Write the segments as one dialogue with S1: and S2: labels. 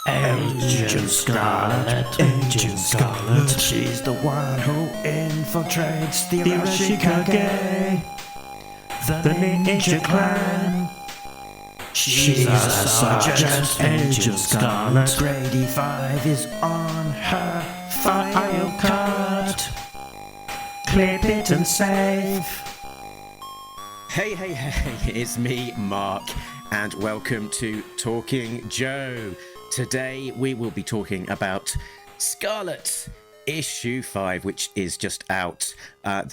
S1: Agent Scarlett, Agent Scarlett. She's the one who infiltrates the Ashikage, the ninja clan. She's a sergeant, Agent Scarlett. Grade 5 is on her file card. Clip it and save.
S2: Hey, it's me, Mark, and welcome to Talking Joe. Today we will be talking about Scarlett, issue 5, which is just out,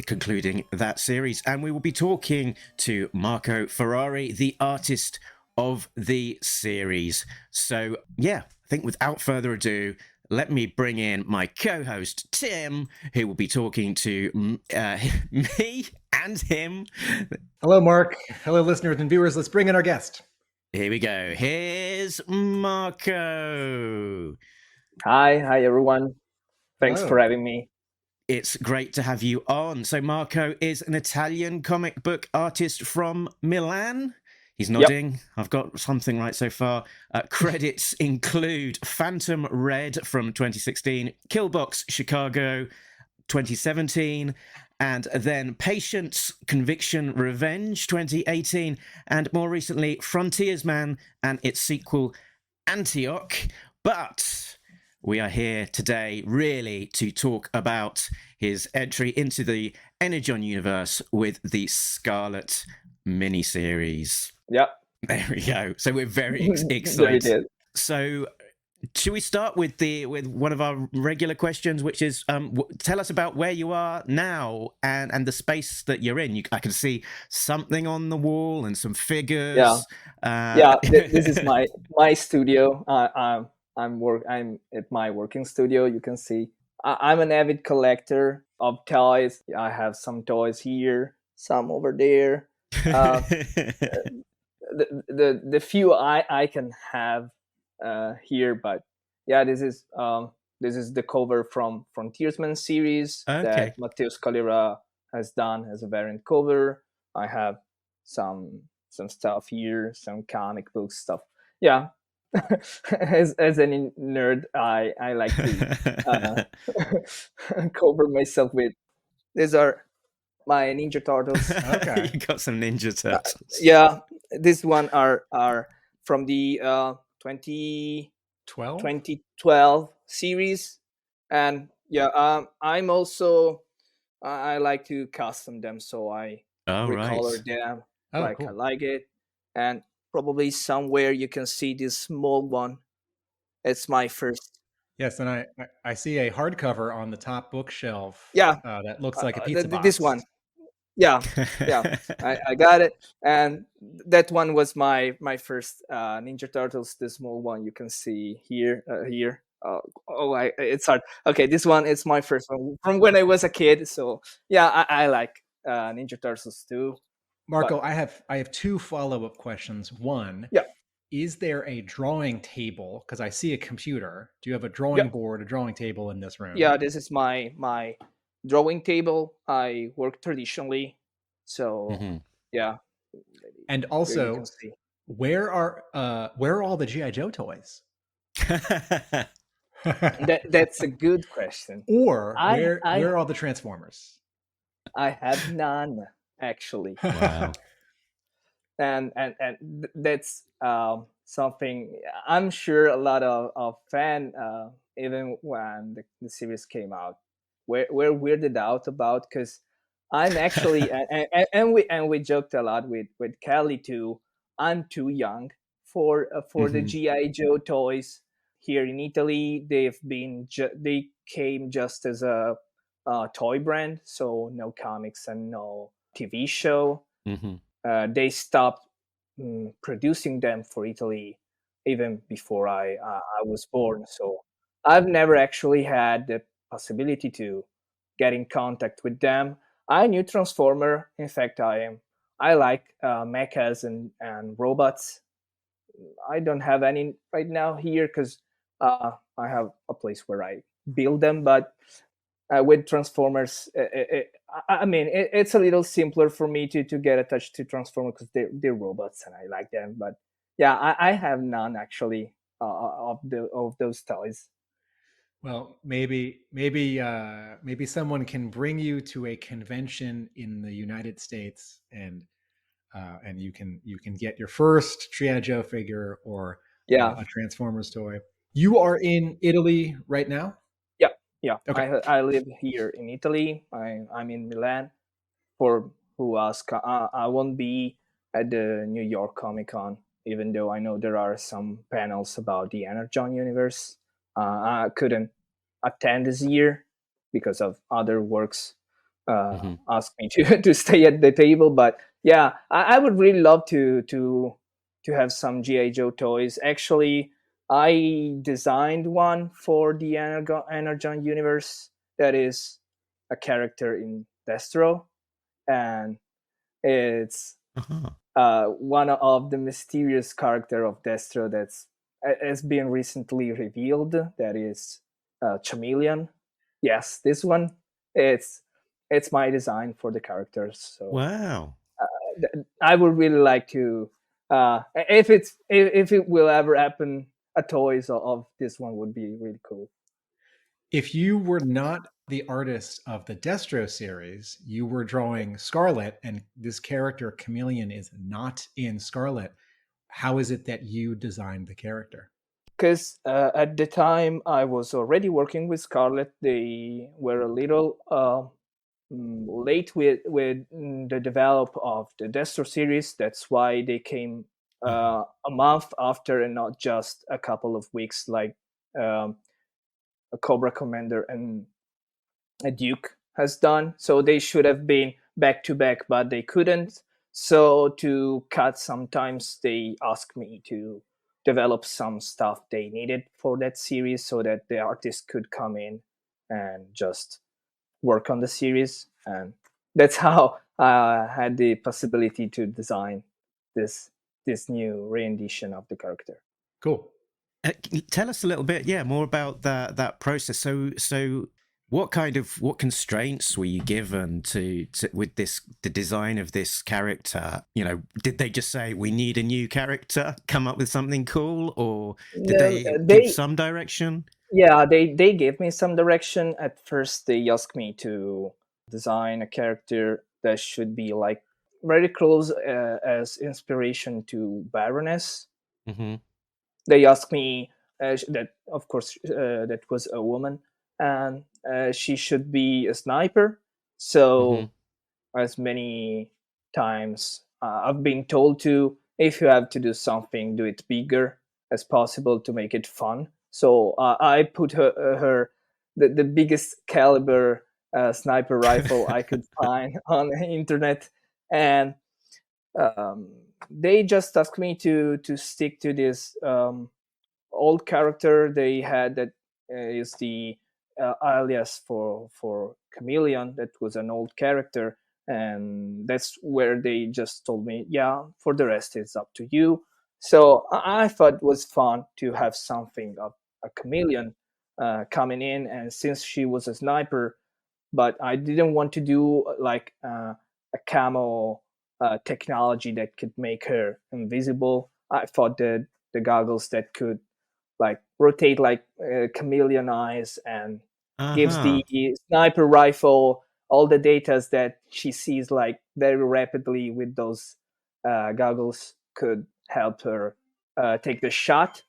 S2: concluding that series. And we will be talking to Marco Ferrari, the artist of the series. So, yeah, I think without further ado, let me bring in my co-host, Tim, who will be talking to me and him.
S3: Hello, Mark. Hello, listeners and viewers. Let's bring in our guest.
S2: Here we go. Here's Marco.
S4: Hi, everyone. Thanks
S3: Hello.
S4: for having me.
S2: It's great to have you on. So Marco is an Italian comic book artist from Milan. He's nodding. Yep. I've got something right so far. Credits include Phantom Red from 2016, KILLBOX Chicago 2017, and then Patience, Conviction, Revenge 2018, and more recently Frontiersman and its sequel Antioch. But we are here today really to talk about his entry into the Energon Universe with the Scarlett miniseries.
S4: Yep.
S2: There we go. So we're very excited.
S4: Very
S2: So should we start with one of our regular questions, which is tell us about where you are now and the space that you're in. I can see something on the wall and some figures.
S4: Yeah. This is my studio. I'm at my working studio. You can see I'm an avid collector of toys. I have some toys here, some over there. The few I can have here, but yeah, this is the cover from Frontiersman series that Matteo Scalera has done as a variant cover. I have some stuff here, some comic book stuff. Yeah. as any nerd, I like to cover myself with. These are my Ninja Turtles.
S2: Okay, you got some Ninja Turtles.
S4: Yeah, this one are from the 2012 series, and yeah, I'm also I like to custom them, so I recolor them cool. I like it, and probably somewhere you can see this small one. It's my first.
S3: Yes, and I see a hardcover on the top bookshelf.
S4: Yeah,
S3: that looks like a pizza box.
S4: This one. Yeah, I got it, and that one was my first Ninja Turtles. The small one you can see here. It's hard. Okay, this one is my first one from when I was a kid. So yeah, I like Ninja Turtles too.
S3: Marco, I have two follow-up questions. One, is there a drawing table? Because I see a computer. Do you have a drawing board, a drawing table in this room?
S4: Yeah, this is my drawing table. I work traditionally, so yeah.
S3: And also, where are all the G.I. Joe toys?
S4: That's a good question.
S3: Or where are all the Transformers?
S4: I have none, actually.
S2: Wow.
S4: and that's something I'm sure a lot of fan, even when the series came out, we're weirded out about, because I'm actually and we joked a lot with Kelly too. I'm too young for the G.I. Joe toys here in Italy. They came just as a toy brand, so no comics and no TV show. They stopped producing them for Italy even before I was born. So I've never actually had the possibility to get in contact with them. I knew Transformer. In fact, I like mechas and robots. I don't have any right now here because I have a place where I build them. But with Transformers, it's a little simpler for me to get attached to Transformers because they're robots and I like them. But yeah, I have none actually. of those toys.
S3: Well, maybe someone can bring you to a convention in the United States, and you can get your first G.I. Joe figure or
S4: Yeah,
S3: a Transformers toy. You are in Italy right now?
S4: yeah, yeah.
S3: Okay.
S4: I live here in Italy. I'm in Milan. For who ask, I won't be at the New York Comic Con, even though I know there are some panels about the Energon Universe. I couldn't attend this year because of other works. Asked me to to stay at the table, but yeah, I would really love to have some GI Joe toys. Actually, I designed one for the Energon Universe that is a character in Destro, and it's one of the mysterious character of Destro that's has been recently revealed. That is Chameleon. Yes, this one. It's it's my design for the characters. So
S2: Wow.
S4: I would really like to, if it will ever happen, a toys of this one would be really cool.
S3: If you were not the artist of the Destro series, you were drawing Scarlett, and this character Chameleon is not in Scarlett. How is it that you designed the character?
S4: Because at the time I was already working with Scarlett, they were a little late with the develop of the Destro series. That's why they came a month after and not just a couple of weeks like um, a Cobra Commander and a Duke has done. So they should have been back to back, but they couldn't. So to cut, sometimes they asked me to develop some stuff they needed for that series so that the artist could come in and just work on the series. And that's how I had the possibility to design this new rendition of the character.
S3: Cool.
S2: Tell us a little bit, more about that process. So what constraints were you given to with the design of this character? You know, did they just say we need a new character, come up with something cool, or did they give some direction?
S4: Yeah, they gave me some direction. At first, they asked me to design a character that should be like very close as inspiration to Baroness.
S2: Mm-hmm.
S4: They asked me that, of course, that was a woman, and she should be a sniper. So, as many times I've been told to, if you have to do something, do it bigger as possible to make it fun. So I put her the biggest caliber sniper rifle I could find on the internet, and um, they just asked me to stick to this old character they had that is the alias for Chameleon. That was an old character, and that's where they just told me, yeah, for the rest it's up to you. So I thought it was fun to have something of a Chameleon coming in, and since she was a sniper, but I didn't want to do like a camo technology that could make her invisible. I thought that the goggles that could like rotate like chameleon eyes and gives the sniper rifle all the data that she sees like very rapidly with those goggles could help her take the shot.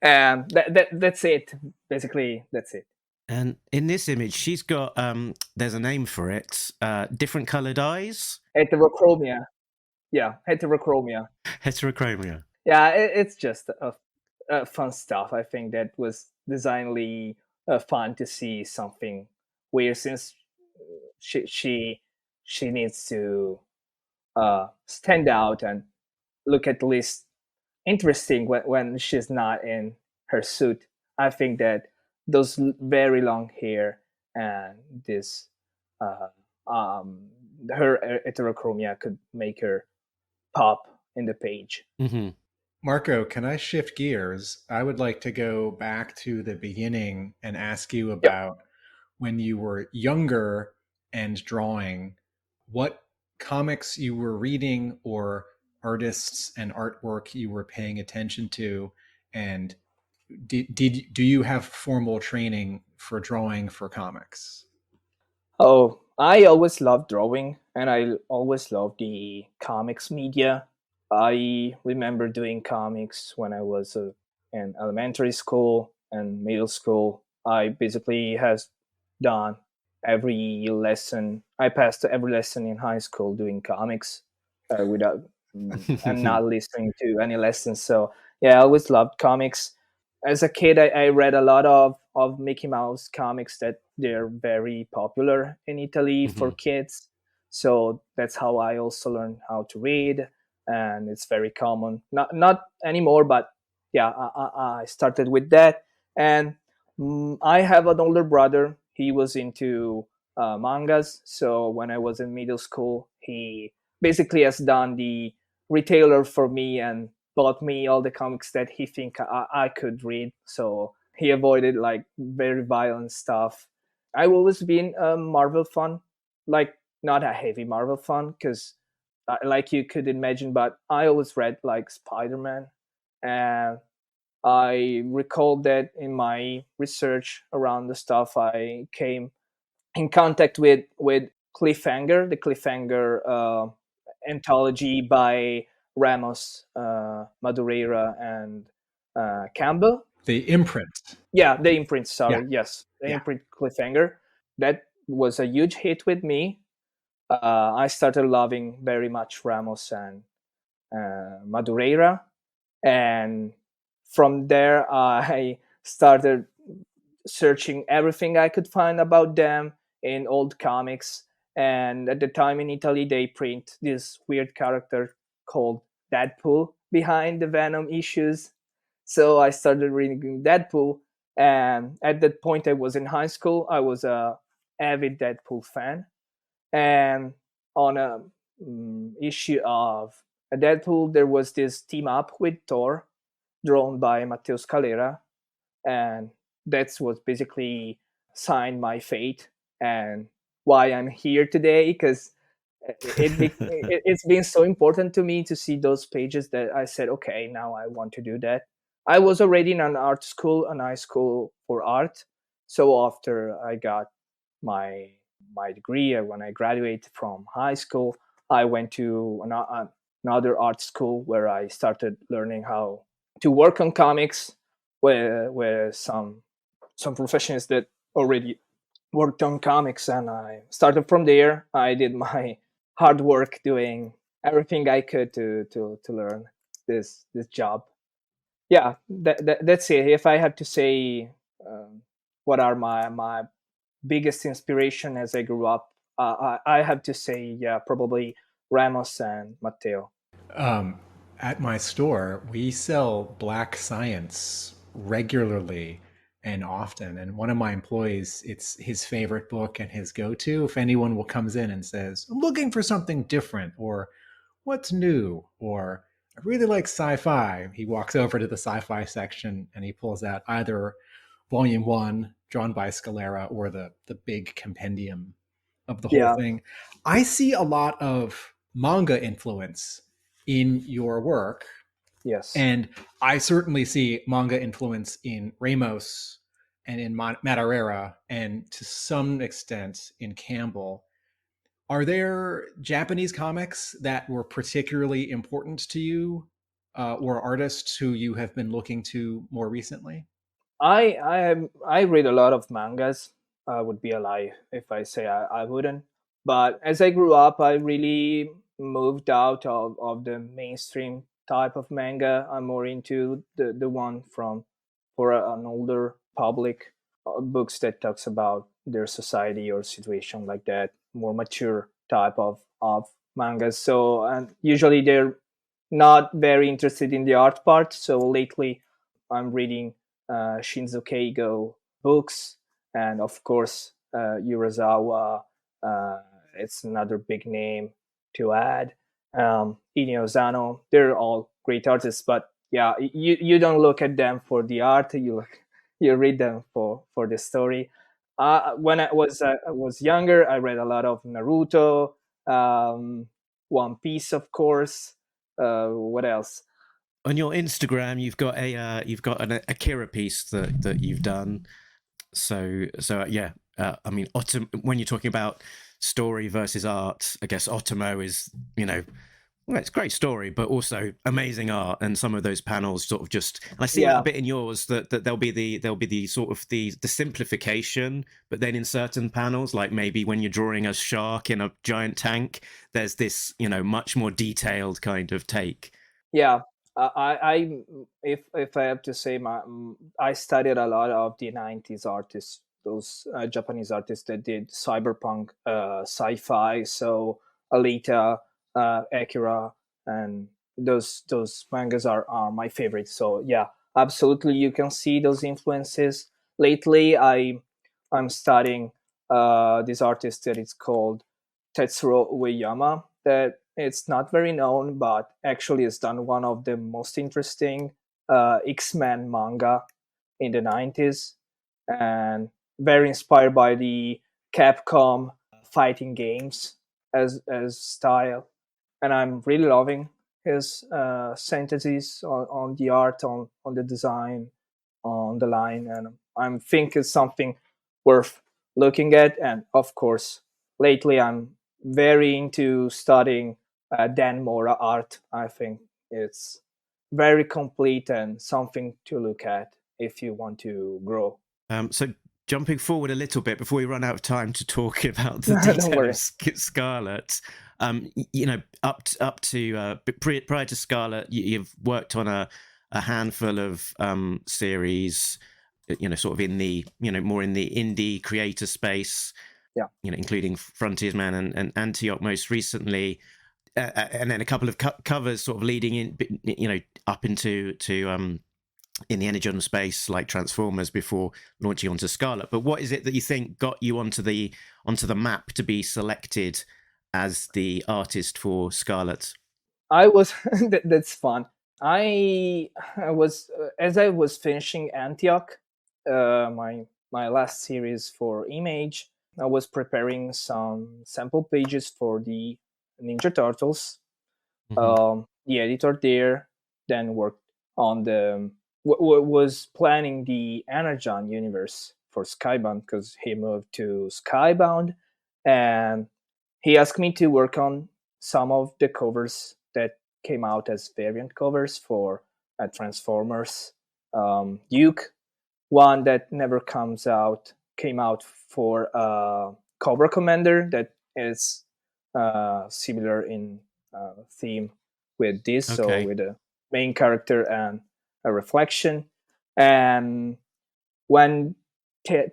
S4: And that's it. Basically, that's it.
S2: And in this image, she's got there's a name for it. Different coloured eyes.
S4: Heterochromia. Yeah, heterochromia.
S2: Heterochromia.
S4: Yeah, it's just fun stuff. I think that was designedly fun to see something weird since she needs to stand out and look at least interesting when she's not in her suit. I think that those very long hair and this uh, um, her heterochromia could make her pop in the page.
S2: Mm-hmm.
S3: Marco, can I shift gears? I would like to go back to the beginning and ask you about when you were younger and drawing, what comics you were reading or artists and artwork you were paying attention to, and do you have formal training for drawing for comics?
S4: Oh, I always loved drawing, and I always loved the comics media. I remember doing comics when I was in elementary school and middle school. I basically has done every lesson. I passed every lesson in high school doing comics without and not listening to any lessons. So yeah, I always loved comics. As a kid, I read a lot of Mickey Mouse comics that they're very popular in Italy for kids. So that's how I also learned how to read, and it's very common. Not anymore, but yeah, I started with that. And I have an older brother. He was into mangas. So when I was in middle school, he basically has done the retailer for me and bought me all the comics that he think I could read. So he avoided like very violent stuff. I've always been a Marvel fan, like not a heavy Marvel fan, because like you could imagine, but I always read like Spider-Man, and I recall that in my research around the stuff, I came in contact with Cliffhanger, the Cliffhanger anthology by Ramos, Madureira, and Campbell.
S3: The imprint.
S4: Yeah, the imprint. Sorry,
S3: Yeah.
S4: yes, the
S3: Yeah.
S4: imprint Cliffhanger. That was a huge hit with me. I started loving very much Ramos and Madureira, and from there I started searching everything I could find about them in old comics. And at the time in Italy, they print this weird character called Deadpool behind the Venom issues. So I started reading Deadpool, and at that point, I was in high school. I was a avid Deadpool fan, and on a issue of a Deadpool, there was this team up with Thor, drawn by Matteo Scalera, and that's what basically signed my fate and why I'm here today, because it's been so important to me to see those pages that I said, okay, now I want to do that. I was already in an art school, an high school for art. So after I got my degree, when I graduated from high school, I went to another art school where I started learning how to work on comics with some professionals that already worked on comics, and I started from there. I did my hard work doing everything I could to learn this job. Yeah, that's it. If I had to say what are my biggest inspiration as I grew up, I have to say, yeah, probably Ramos and Matteo.
S3: At my store, we sell Black Science regularly and often. And one of my employees, it's his favorite book and his go-to. If anyone will comes in and says, "I'm looking for something different," or "What's new?" or "I really like sci-fi," he walks over to the sci-fi section and he pulls out either Volume One, drawn by Scalera, or the big compendium of the whole
S4: Yeah.
S3: thing. I see a lot of manga influence in your work,
S4: Yes.
S3: and I certainly see manga influence in Ramos and in Madureira, and to some extent in Campbell. Are there Japanese comics that were particularly important to you, or artists who you have been looking to more recently?
S4: I read a lot of mangas. I would be a lie if I say I wouldn't. But as I grew up, I really moved out of the mainstream type of manga. I'm more into the one from for an older public, books that talks about their society or situation like that, more mature type of mangas. So and usually they're not very interested in the art part. So lately I'm reading Shinzo Keigo books, and of course Urasawa. It's another big name to add. Inio Zano. They're all great artists, but yeah, you don't look at them for the art. You read them for the story. When I was younger, I read a lot of Naruto, One Piece, of course. What else?
S2: On your Instagram, you've got an Akira piece that you've done. So yeah, I mean, when you're talking about story versus art, I guess Otomo is, well, it's a great story, but also amazing art, and some of those panels sort of just. And I see that a bit in yours that there'll be the sort of the simplification, but then in certain panels, like maybe when you're drawing a shark in a giant tank, there's this much more detailed kind of take.
S4: Yeah, I if I have to say, I studied a lot of the '90s artists, those Japanese artists that did cyberpunk, sci-fi. So Alita, Akira, and those mangas are my favorites. So yeah, absolutely, you can see those influences. Lately, I'm studying this artist that is called Tetsuro Ueyama. That it's not very known, but actually has done one of the most interesting X-Men manga in the '90s, and very inspired by the Capcom fighting games as style. And I'm really loving his syntheses on the art, on the design, on the line, and I think it's something worth looking at. And of course, lately I'm very into studying Dan Mora art. I think it's very complete and something to look at if you want to grow.
S2: So jumping forward a little bit before we run out of time to talk about the
S4: Don't
S2: detail
S4: worry.
S2: of Scarlett, up to prior to Scarlett, you've worked on a handful of series, sort of in the more in the indie creator space,
S4: Yeah.
S2: including Frontiersman and Antioch most recently, and then a couple of covers sort of leading in, up into in the Energon space, like Transformers, before launching onto Scarlett. But what is it that you think got you onto the map to be selected as the artist for Scarlett?
S4: I was that's fun. I was as I was finishing Antioch, my last series for Image. I was preparing some sample pages for the Ninja Turtles. The editor there then worked on the was planning the Energon Universe for Skybound, because he moved to Skybound, and he asked me to work on some of the covers that came out as variant covers for Transformers. Duke, one that never came out for Cobra Commander, that is similar in theme with this, so
S2: Okay.
S4: with a main character and a reflection. And when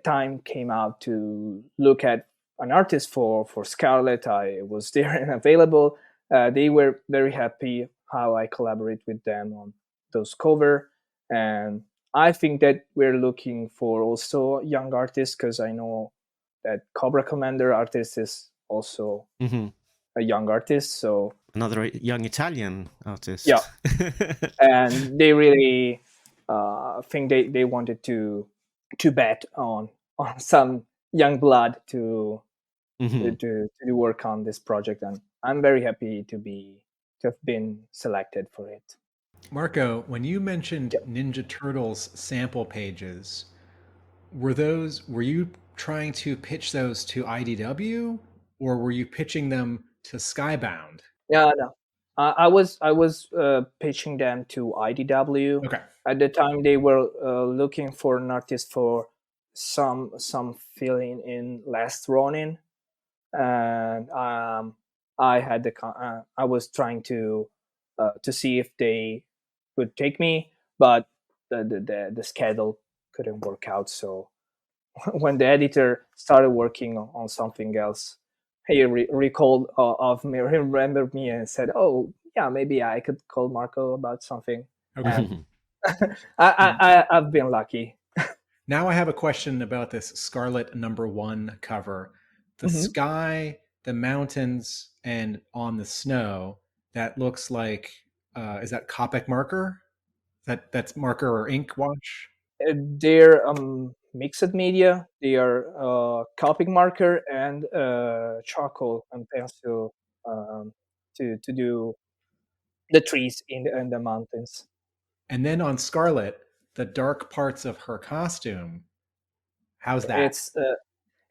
S4: time came out to look at an artist for Scarlett, I was there and available. They were very happy how I collaborate with them on those cover, and I think that we're looking for also young artists, because I know that Cobra Commander artist is also a young artist. So
S2: Another young Italian artist.
S4: yeah, and they really think they wanted to bet on some young blood to to work on this project, and I'm very happy to have been selected for it.
S3: Marco, when you mentioned Ninja Turtles sample pages, were you trying to pitch those to IDW, or were you pitching them to Skybound?
S4: Yeah, no, I was pitching them to IDW.
S3: Okay.
S4: At the time, they were looking for an artist for some filling in Last Ronin, and I was trying to see if they would take me, but the schedule couldn't work out. So when the editor started working on something else, he recalled of me, remembered me, and said, "Oh, yeah, maybe I could call Marco about something."
S3: Okay.
S4: And I've been lucky.
S3: Now I have a question about this Scarlett #1 cover. The sky, the mountains, and on the snow, that looks like, is that Copic marker? That's marker or ink wash?
S4: They're mixed media. They are copying marker and charcoal and pencil, to do the trees in the mountains.
S3: And then on Scarlett, the dark parts of her costume. How's that?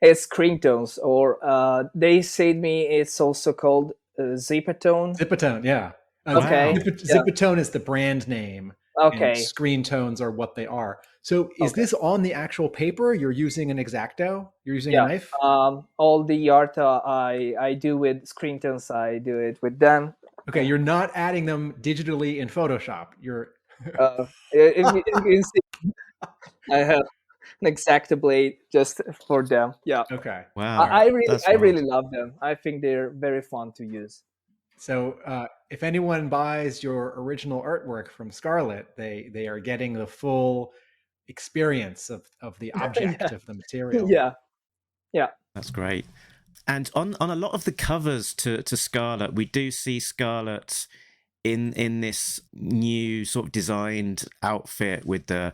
S4: It's cream tones, or they said me it's also called Zipatone.
S3: Zipatone, yeah.
S2: Wow.
S4: Yeah.
S3: Zipatone is the brand name, and
S4: Okay.
S3: screen tones are what they are. So is
S4: Okay.
S3: this on the actual paper? You're using an X-Acto? You're using a
S4: Yeah.
S3: knife?
S4: All the art I do with screen tones, I do it with them.
S3: Okay, you're not adding them digitally in Photoshop. You're
S4: If you see, I have an X-Acto blade just for them. Yeah.
S3: okay.
S2: Wow.
S4: I really love them. I think they're very fun to use.
S3: So if anyone buys your original artwork from Scarlett, they are getting the full experience of the object,
S4: Yeah.
S3: of the material.
S4: Yeah. Yeah.
S2: That's great. And on a lot of the covers to Scarlett, we do see Scarlett in this new sort of designed outfit with the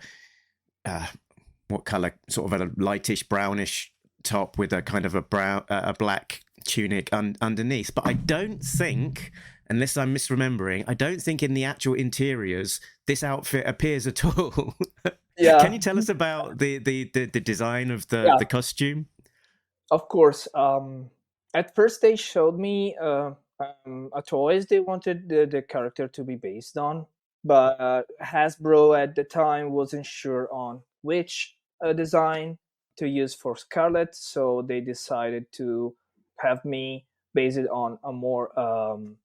S2: what color, sort of a lightish brownish top with a kind of a black tunic underneath. But I don't think, unless I'm misremembering, I don't think in the actual interiors this outfit appears at all.
S4: Yeah.
S2: Can you tell us about the design of the costume?
S4: Of course. At first, they showed me a toys they wanted the character to be based on, but Hasbro at the time wasn't sure on which design to use for Scarlett, so they decided to have me base it on a more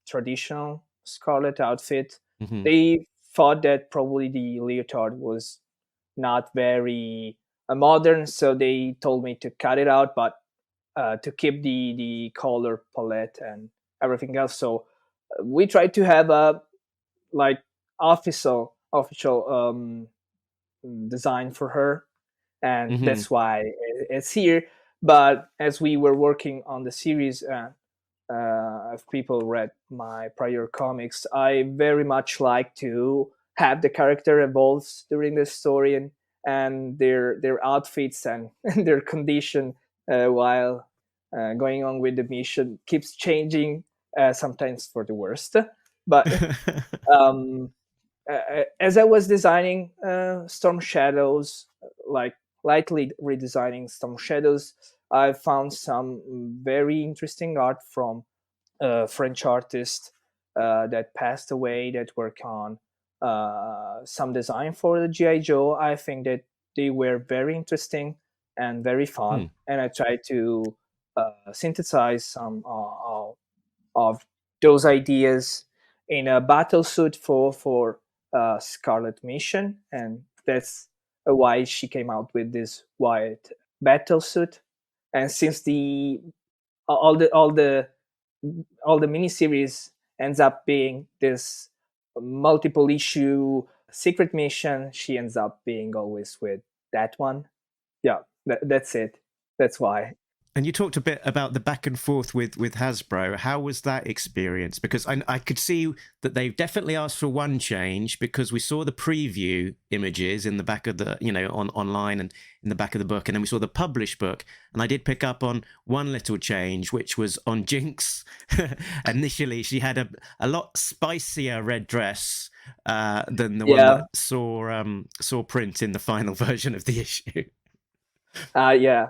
S4: traditional Scarlett outfit.
S2: Mm-hmm.
S4: They thought that probably the leotard was not very modern, so they told me to cut it out, but to keep the color palette and everything else. So we tried to have a like official design for her, and
S2: Mm-hmm.
S4: that's why it's here. But as we were working on the series, if people read my prior comics, I very much like to have the character evolves during the story, and their outfits and their condition while going on with the mission keeps changing, sometimes for the worst. But um, as I was designing Storm Shadows, like lightly redesigning Storm Shadows, I found some very interesting art from French artists that passed away that work on some design for the GI Joe. I think that they were very interesting and very fun, and I tried to synthesize some of those ideas in a battle suit for Scarlet Mission, and that's why she came out with this white battle suit. And since the all the all the all the miniseries ends up being this multiple issue secret mission, she ends up being always with that one. Yeah, that's it. That's why.
S2: And you talked a bit about the back and forth with Hasbro. How was that experience? Because I could see that they've definitely asked for one change, because we saw the preview images in the back of the, online and in the back of the book. And then we saw the published book. And I did pick up on one little change, which was on Jinx. Initially, she had a lot spicier red dress than the one that saw print in the final version of the issue.
S4: Yeah.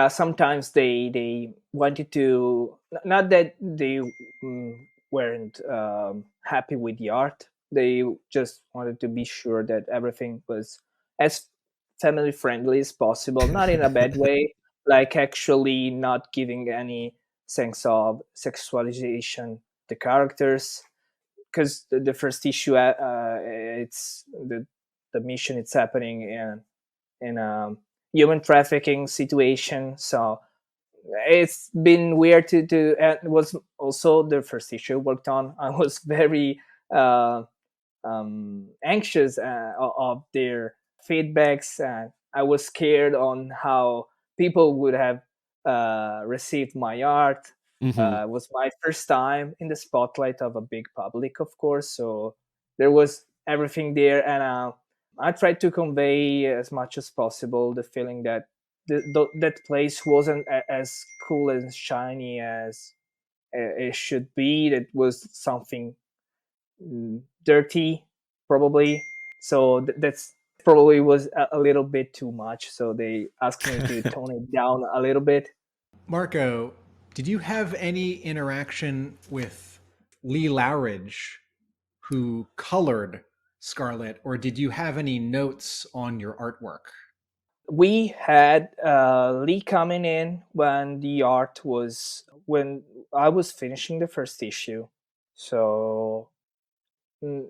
S4: Sometimes they wanted to, not that they weren't happy with the art. They just wanted to be sure that everything was as family friendly as possible, not in a bad way, like actually not giving any sense of sexualization the characters. Because the first issue, it's the mission. It's happening in a human trafficking situation. So it's been weird to it was also the first issue I worked on. I was very anxious of their feedbacks, and I was scared on how people would have received my art.
S2: Mm-hmm.
S4: It was my first time in the spotlight of a big public, of course, so there was everything there, and I tried to convey as much as possible the feeling that that place wasn't as cool and shiny as it should be. That was something dirty probably. So that's probably was a little bit too much. So they asked me to tone it down a little bit.
S3: Marco, did you have any interaction with Lee Lowridge, who colored Scarlett, or did you have any notes on your artwork?
S4: We had Lee coming in when when I was finishing the first issue. So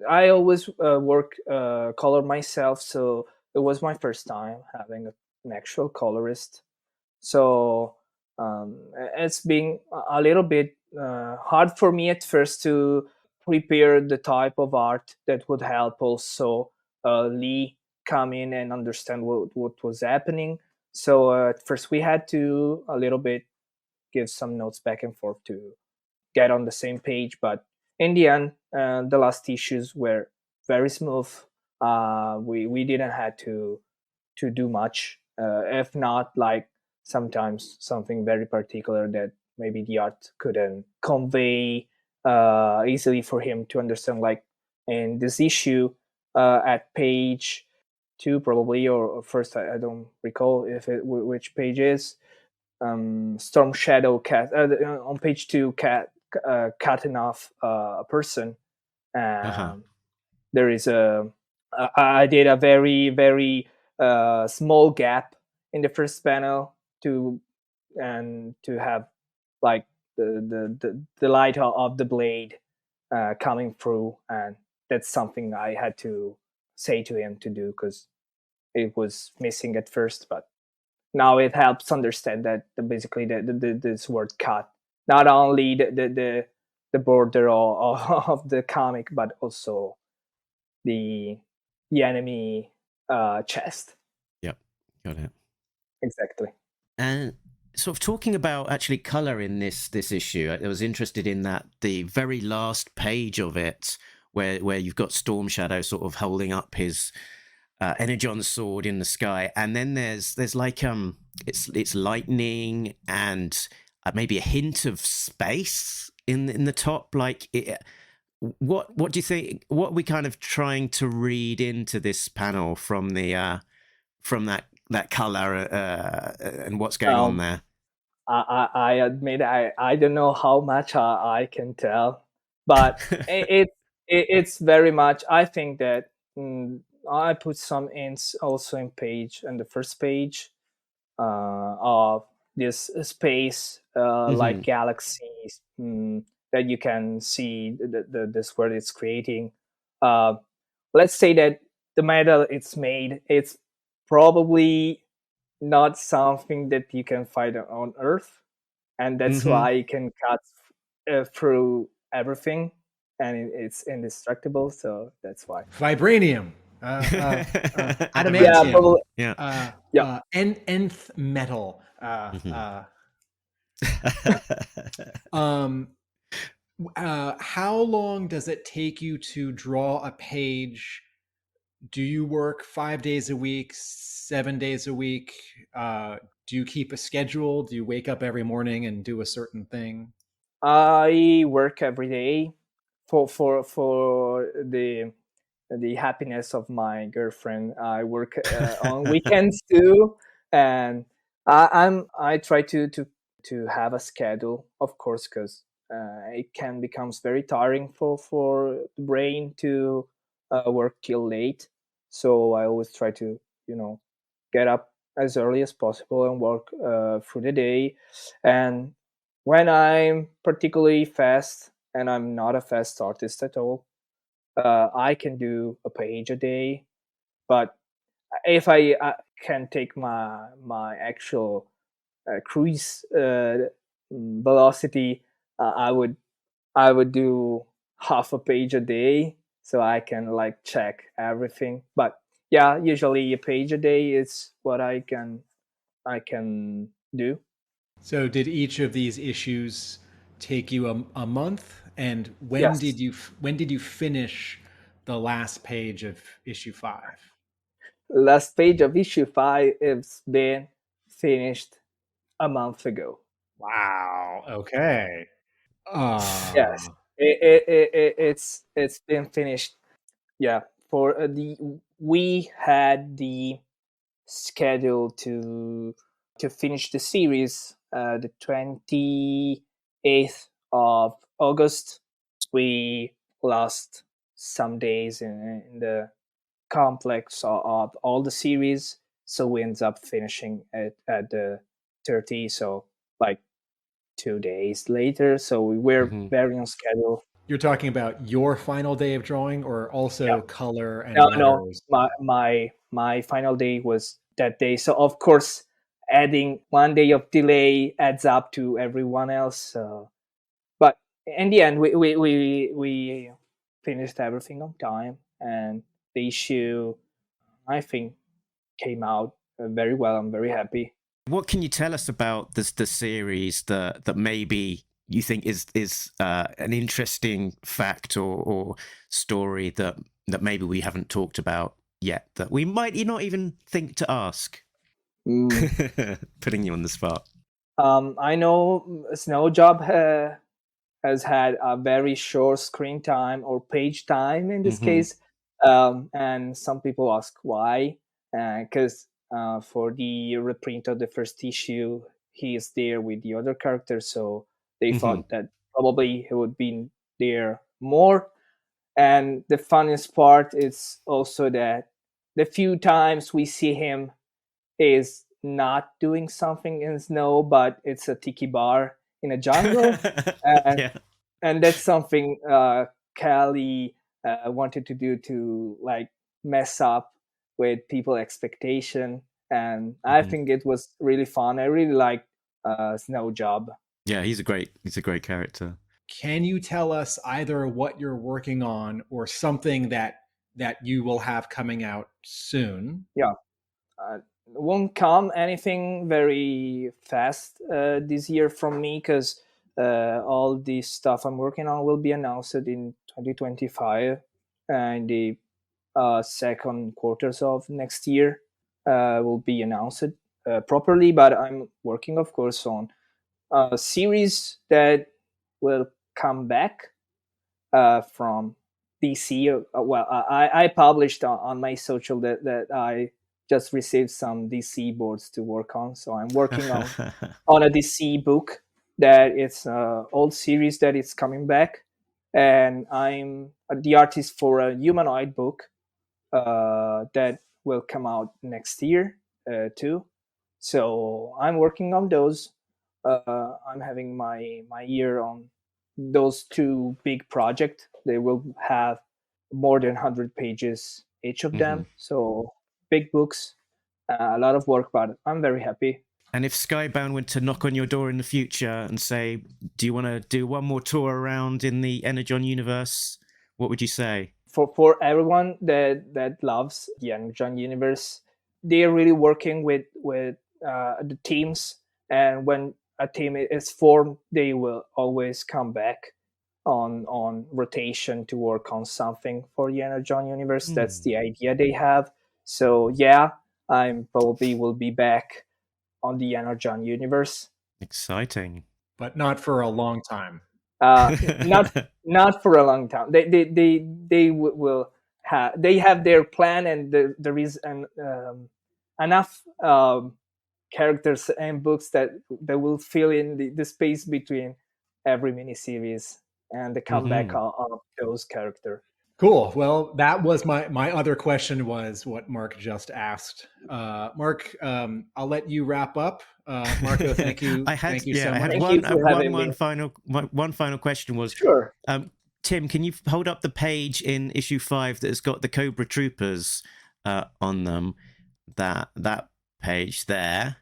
S4: I always work color myself, so it was my first time having an actual colorist. So it's been a little bit hard for me at first to prepare the type of art that would help also Lee come in and understand what was happening. So at first we had to a little bit give some notes back and forth to get on the same page. But in the end, the last issues were very smooth. We didn't have to do much, if not like sometimes something very particular that maybe the art couldn't convey easily for him to understand. Like in this issue, at page 2 probably, or first, I don't recall if which page is. Storm Shadow cat on page 2, cutting off a person. There is I did a very small gap in the first panel to have like the light of the blade coming through, and that's something I had to say to him to do because it was missing at first, but now it helps understand that basically this word cut not only the border of the comic, but also the enemy chest.
S2: Yep, got it.
S4: Exactly.
S2: And sort of talking about actually color in this issue, I was interested in that the very last page of it, where you've got Storm Shadow sort of holding up his Energon sword in the sky, and then there's like it's lightning and maybe a hint of space in the top. Like, what do you think? What are we kind of trying to read into this panel from the from that color and what's going on there?
S4: I admit I don't know how much I can tell, but it's very much. I think that I put some hints also in the first page of this space, like galaxies, that you can see this world it's creating. Let's say that the metal it's made, it's probably not something that you can find on Earth, and that's why you can cut through everything, and it's indestructible. So that's why.
S3: Vibranium, adamantium,
S4: Yeah, probably.
S3: nth metal. How long does it take you to draw a page? Do you work 5 days a week, 7 days a week? Do you keep a schedule? Do you wake up every morning and do a certain thing?
S4: I work every day for the happiness of my girlfriend. I work on weekends too, and I try to have a schedule, of course, because it can becomes very tiring for the brain to work till late. So I always try to get up as early as possible and work through the day. And when I'm particularly fast, and I'm not a fast artist at all, I can do a page a day. But if I can take my actual cruise velocity, I would do half a page a day, so I can like check everything. But yeah, usually a page a day is what I can do.
S3: So did each of these issues take you a month? And when
S4: Yes.
S3: did you finish the last page of issue 5?
S4: Last page of issue 5 has been finished a month ago.
S3: Wow. Okay.
S4: Yes, it's been finished. Yeah, for we had the schedule to finish the series the 28th of August. We lost some days in the complex of all the series, so we ended up finishing at the 30, so like 2 days later. So we were very on schedule.
S3: You're talking about your final day of drawing, or also
S4: Yeah.
S3: color and
S4: No,
S3: letters?
S4: my final day was that day. So of course, adding 1 day of delay adds up to everyone else. But in the end, we finished everything on time, and the issue, I think, came out very well. I'm very happy.
S2: What can you tell us about the series that maybe you think is an interesting fact or story that maybe we haven't talked about yet, that we might not even think to ask? Putting you on the spot.
S4: I know Snow Job has had a very short screen time or page time in this case, and some people ask why, because for the reprint of the first issue, he is there with the other characters, so they thought that probably he would be there more. And the funniest part is also that the few times we see him is not doing something in snow, but it's a tiki bar in a jungle.
S2: Yeah.
S4: And that's something Callie wanted to do to like mess up with people expectation, and I think it was really fun. I really liked Snow Job.
S2: Yeah, he's a great character.
S3: Can you tell us either what you're working on or something that you will have coming out soon?
S4: Yeah, won't come anything very fast this year from me, because all the stuff I'm working on will be announced in 2025 and the second quarters of next year will be announced properly. But I'm working, of course, on a series that will come back from DC. Well, I published on my social that I just received some DC boards to work on. So I'm working on a DC book that it's an old series that is coming back, and I'm the artist for a humanoid book that will come out next year too. So I'm working on those. I'm having my ear on those two big projects. They will have more than 100 pages each of them. So big books, a lot of work, but I'm very happy.
S2: And if Skybound were to knock on your door in the future and say, do you want to do one more tour around in the Energon universe, what would you say?
S4: For everyone that loves the Energon universe, they're really working with the teams, and when a team is formed, they will always come back on rotation to work on something for the Energon universe. That's the idea they have. So yeah, I'm probably will be back on the Energon universe.
S2: Exciting.
S3: But not for a long time.
S4: Not for a long time. They will have, they have their plan, and there is enough characters and books that will fill in the space between every miniseries and the comeback of those characters.
S3: Cool. Well, that was my other question, was what Mark just asked. Mark, I'll let you wrap up. Marco, thank you. Thank you so much.
S2: One final question was,
S4: sure.
S2: Tim, can you hold up the page in issue 5 that has got the Cobra Troopers on them? That page there.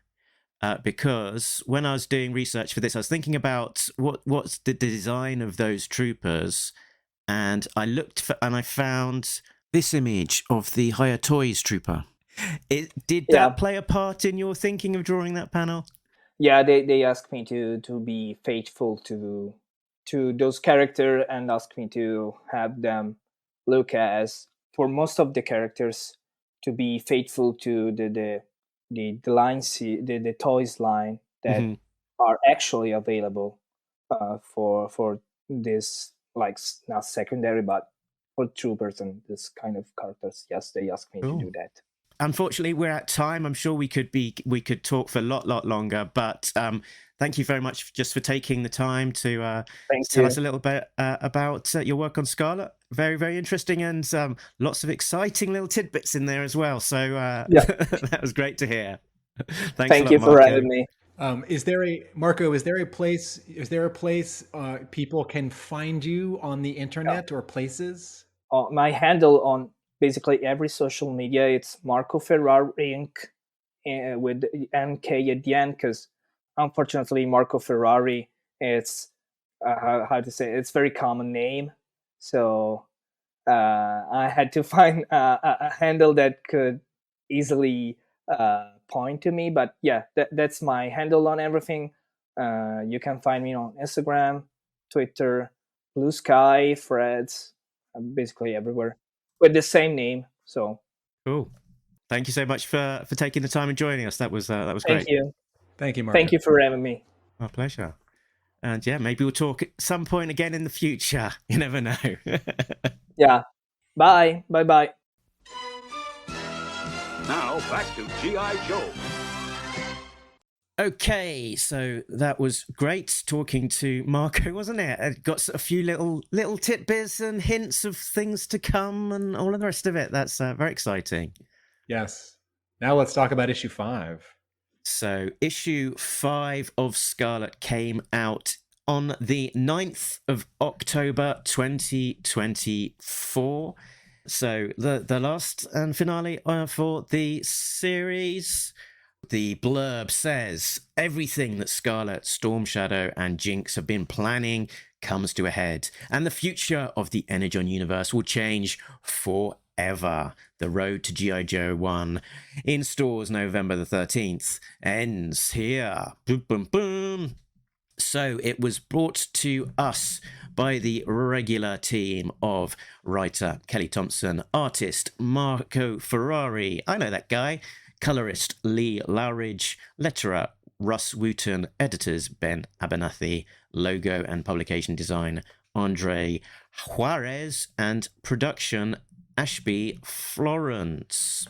S2: Because when I was doing research for this, I was thinking about what's the design of those troopers, and I looked and I found this image of the Higher Toys trooper. Did that play a part in your thinking of drawing that panel?
S4: Yeah, they asked me to be faithful to those characters, and asked me to have them look as, for most of the characters, to be faithful to the line, the toys line that are actually available for this, like, not secondary but true person, this kind of characters. Yes, they asked me to do that.
S2: Unfortunately, we're at time. I'm sure we could talk for a lot longer, but thank you very much just for taking the time to tell us a little bit about your work on Scarlett. Very, very interesting, and lots of exciting little tidbits in there as well. So that was great to hear.
S4: Thank you for having me.
S3: Is there a place people can find you on the internet or places?
S4: My handle on basically every social media, it's Marco Ferrari Inc. With NK at the end, because unfortunately Marco Ferrari, it's how to say, it's very common name, so I had to find a handle that could easily point to me. But yeah, that's my handle on everything. You can find me on Instagram, Twitter, Blue Sky, Threads, basically everywhere with the same name. So
S2: cool. Thank you so much for taking the time and joining us. That was great.
S3: Thank you, Marco.
S4: Thank you for having me.
S2: My pleasure. And yeah, maybe we'll talk at some point again in the future. You never know.
S4: Yeah. Bye. Bye.
S5: Now back to G.I. Joe.
S2: Okay, so that was great talking to Marco, wasn't it? It got a few little tidbits and hints of things to come and all of the rest of it. That's very exciting.
S3: Yes. Now let's talk about issue 5.
S2: So issue 5 of Scarlett came out on the 9th of October 2024. So the last and finale for the series. The blurb says, everything that Scarlett, Storm Shadow, and Jinx have been planning comes to a head, and the future of the Energon Universe will change forever. The road to G.I. Joe 1 in stores November the 13th ends here. Boom, boom, boom. So it was brought to us by the regular team of writer Kelly Thompson, artist Marco Ferrari, I know that guy, colorist Lee Lowridge, letterer Russ Wooten, editors Ben Abernathy, logo and publication design Andre Juarez, and production Ashby Florence.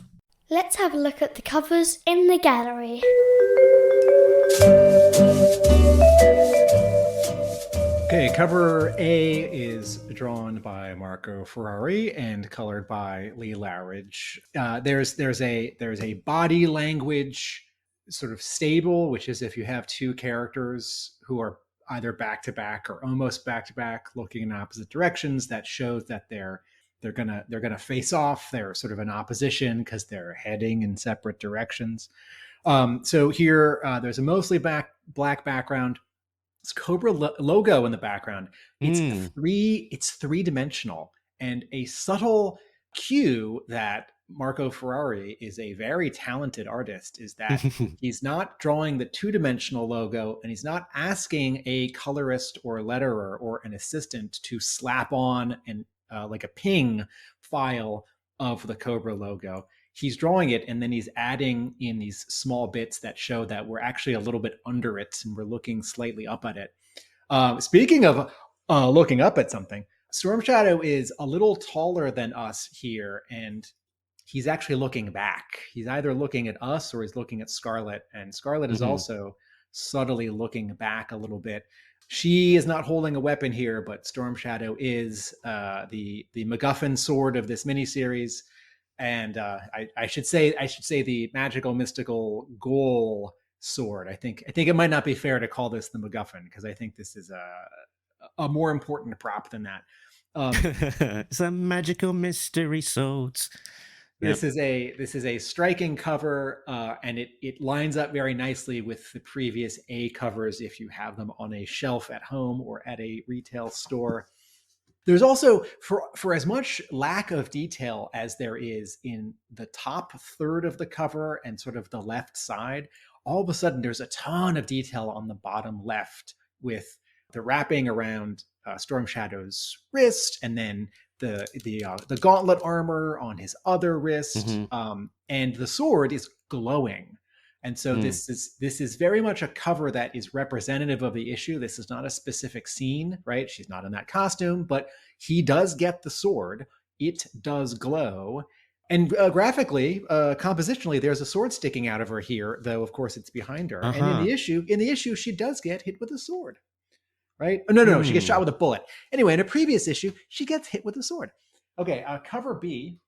S6: Let's have a look at the covers in the gallery.
S3: Okay, cover A is drawn by Marco Ferrari and colored by Lee Lowridge. There's a body language sort of stable, which is if you have two characters who are either back to back or almost back to back, looking in opposite directions, that shows that they're gonna face off. They're sort of in opposition because they're heading in separate directions. So here there's a mostly black background. It's Cobra logo in the background. It's three-dimensional, and a subtle cue that Marco Ferrari is a very talented artist is that he's not drawing the two-dimensional logo, and he's not asking a colorist or letterer or an assistant to slap on like a ping file of the Cobra logo. He's drawing it, and then he's adding in these small bits that show that we're actually a little bit under it, and we're looking slightly up at it. Speaking of looking up at something, Storm Shadow is a little taller than us here, and he's actually looking back. He's either looking at us or he's looking at Scarlett, and Scarlett is also subtly looking back a little bit. She is not holding a weapon here, but Storm Shadow is the MacGuffin sword of this miniseries. And I should say the magical mystical goal sword. I think it might not be fair to call this the MacGuffin, because I think this is a more important prop than that.
S2: It's a magical mystery sword.
S3: This is a striking cover, and it lines up very nicely with the previous A covers if you have them on a shelf at home or at a retail store. There's also, for as much lack of detail as there is in the top third of the cover and sort of the left side, all of a sudden there's a ton of detail on the bottom left with the wrapping around Storm Shadow's wrist, and then the gauntlet armor on his other wrist, and the sword is glowing. And so this is very much a cover that is representative of the issue. This is not a specific scene, right? She's not in that costume, but he does get the sword. it does glow. And graphically, compositionally, there's a sword sticking out of her here, though of course it's behind her. And in the issue, she does get hit with a sword, right? Oh, no, she gets shot with a bullet. Anyway, in a previous issue, she gets hit with a sword. Okay, cover B.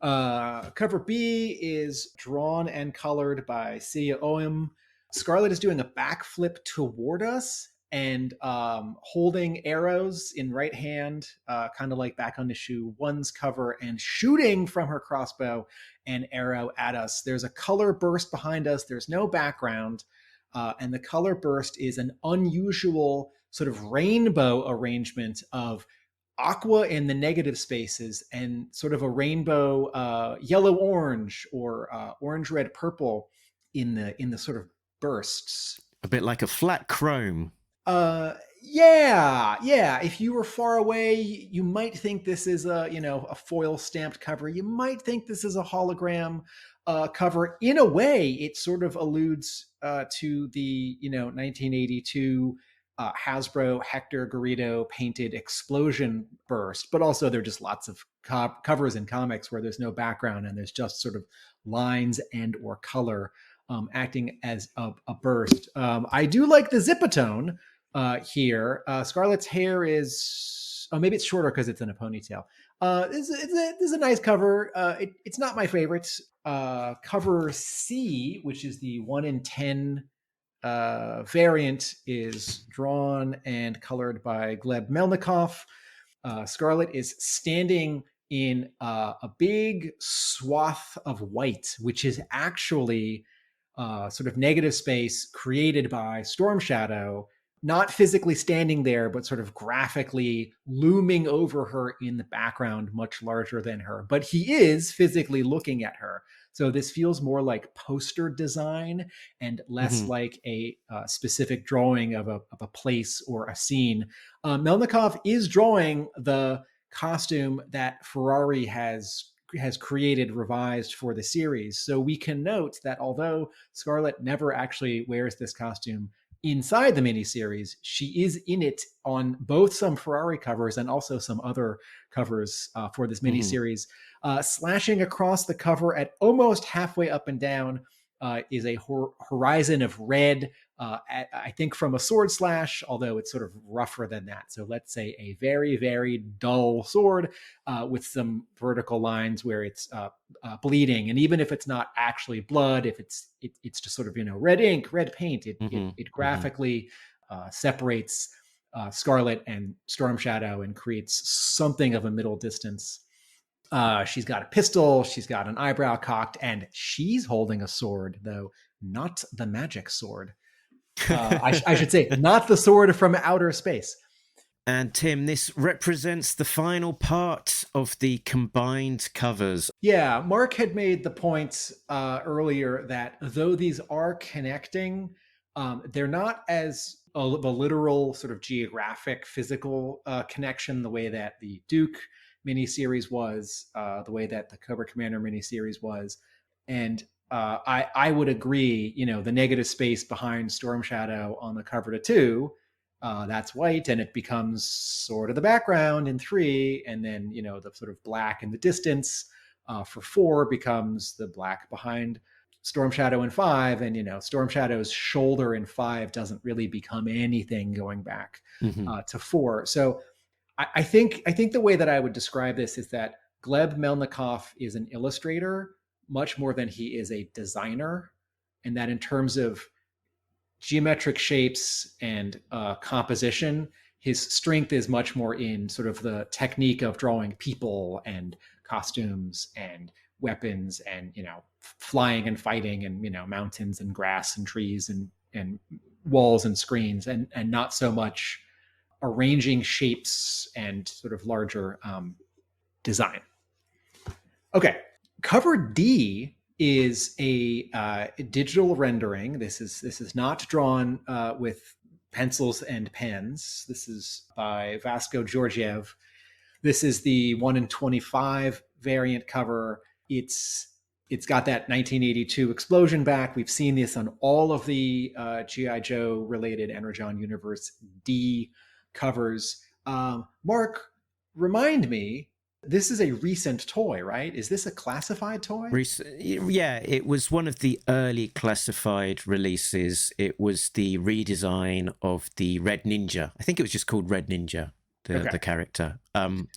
S3: Cover B is drawn and colored by Sia Oem. Scarlett is doing a backflip toward us and holding arrows in right hand, kind of like back on issue 1's cover, and shooting from her crossbow an arrow at us. There's a color burst behind us. There's no background. And the color burst is an unusual sort of rainbow arrangement of aqua in the negative spaces and sort of a rainbow yellow-orange or orange-red-purple in the sort of bursts.
S2: A bit like a flat chrome.
S3: Yeah. If you were far away, you might think this is a foil stamped cover. You might think this is a hologram cover. In a way, it sort of alludes to the 1982 Hasbro Hector Garrido painted explosion burst, but also there are just lots of covers in comics where there's no background and there's just sort of lines and or color acting as a burst. I do like the zipatone here. Scarlett's hair is, maybe it's shorter because it's in a ponytail. This is a nice cover. It's not my favorite. Cover C, which is the 1 in 10 variant, is drawn and colored by Gleb Melnikov. Scarlett is standing in a big swath of white, which is actually sort of negative space created by Storm Shadow, not physically standing there, but sort of graphically looming over her in the background, much larger than her. But he is physically looking at her. So this feels more like poster design and less like a specific drawing of a place or a scene. Melnikov is drawing the costume that Ferrari has created, revised for the series. So we can note that although Scarlett never actually wears this costume inside the miniseries, she is in it on both some Ferrari covers and also some other covers for this miniseries. Slashing across the cover at almost halfway up and down is a horizon of red, I think from a sword slash, although it's sort of rougher than that. So let's say a very, very dull sword with some vertical lines where it's bleeding. And even if it's not actually blood, if it's just sort of, red ink, red paint, it graphically separates Scarlett and Storm Shadow and creates something of a middle distance. She's got a pistol, she's got an eyebrow cocked, and she's holding a sword, though not the magic sword. I should say, not the sword from outer space.
S2: And Tim, this represents the final part of the combined covers.
S3: Yeah, Mark had made the point earlier that though these are connecting, they're not as a literal sort of geographic, physical connection the way that the Duke miniseries was, the way that the Cobra Commander miniseries was. And I would agree, the negative space behind Storm Shadow on the cover to 2, that's white, and it becomes sort of the background in 3, and then, the sort of black in the distance for 4 becomes the black behind Storm Shadow in 5, and, Storm Shadow's shoulder in 5 doesn't really become anything going back to 4. So I think the way that I would describe this is that Gleb Melnikov is an illustrator much more than he is a designer, and that in terms of geometric shapes and composition, his strength is much more in sort of the technique of drawing people and costumes and weapons and, flying and fighting and, mountains and grass and trees and walls and screens, and not so much arranging shapes and sort of larger design. Okay, cover D is a digital rendering. This is not drawn with pencils and pens. This is by Vasco Georgiev. This is the 1 in 25 variant cover. It's got that 1982 explosion back. We've seen this on all of the G.I. Joe related Energon Universe D covers. Mark, remind me, This is a recent toy, right? Is this a classified toy?
S2: Yeah, it was one of the early classified releases. It was the redesign of the Red Ninja. I think it was just called Red Ninja, the character,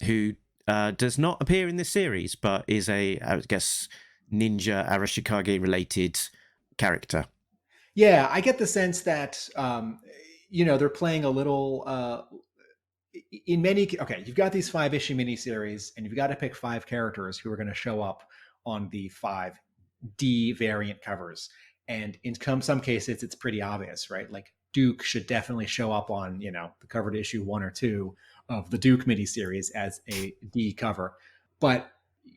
S2: who does not appear in this series, but is I guess, Ninja Arashikage related character.
S3: Yeah, I get the sense that they're playing a little. In many, you've got these 5-issue miniseries, and you've got to pick 5 characters who are going to show up on the 5D variant covers. And in some cases, it's pretty obvious, right? Like Duke should definitely show up on, the cover to issue 1 or 2 of the Duke miniseries as a D cover. But,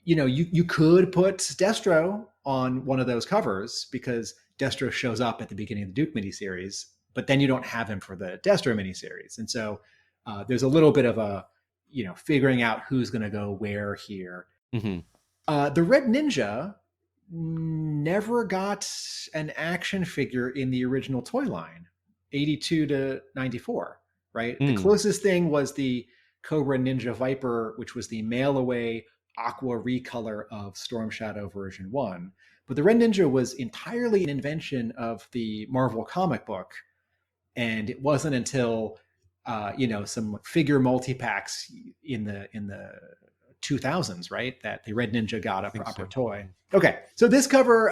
S3: you could put Destro on one of those covers because Destro shows up at the beginning of the Duke miniseries, but then you don't have him for the Destro miniseries. And so there's a little bit of a, figuring out who's going to go where here.
S2: Mm-hmm.
S3: The Red Ninja never got an action figure in the original toy line, 82 to 94, right? The closest thing was the Cobra Ninja Viper, which was the mail-away aqua recolor of Storm Shadow version 1. But the Red Ninja was entirely an invention of the Marvel comic book. And it wasn't until some figure multi-packs in the 2000s, right, that the Red Ninja got a proper toy. Okay, so this cover,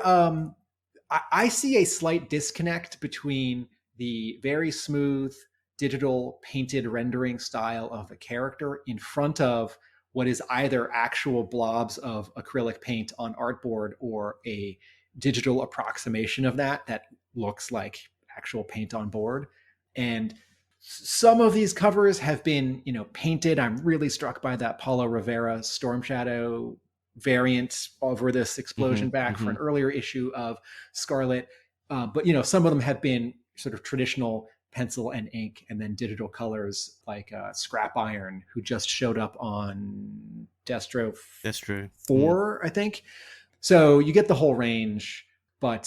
S3: I see a slight disconnect between the very smooth digital painted rendering style of the character in front of what is either actual blobs of acrylic paint on artboard or a digital approximation of that looks like actual paint on board. And some of these covers have been, painted. I'm really struck by that Paulo Rivera Storm Shadow variant over this explosion back for an earlier issue of Scarlett. But, some of them have been sort of traditional pencil and ink and then digital colors like Scrap Iron, who just showed up on Destro 4, I think. So you get the whole range. But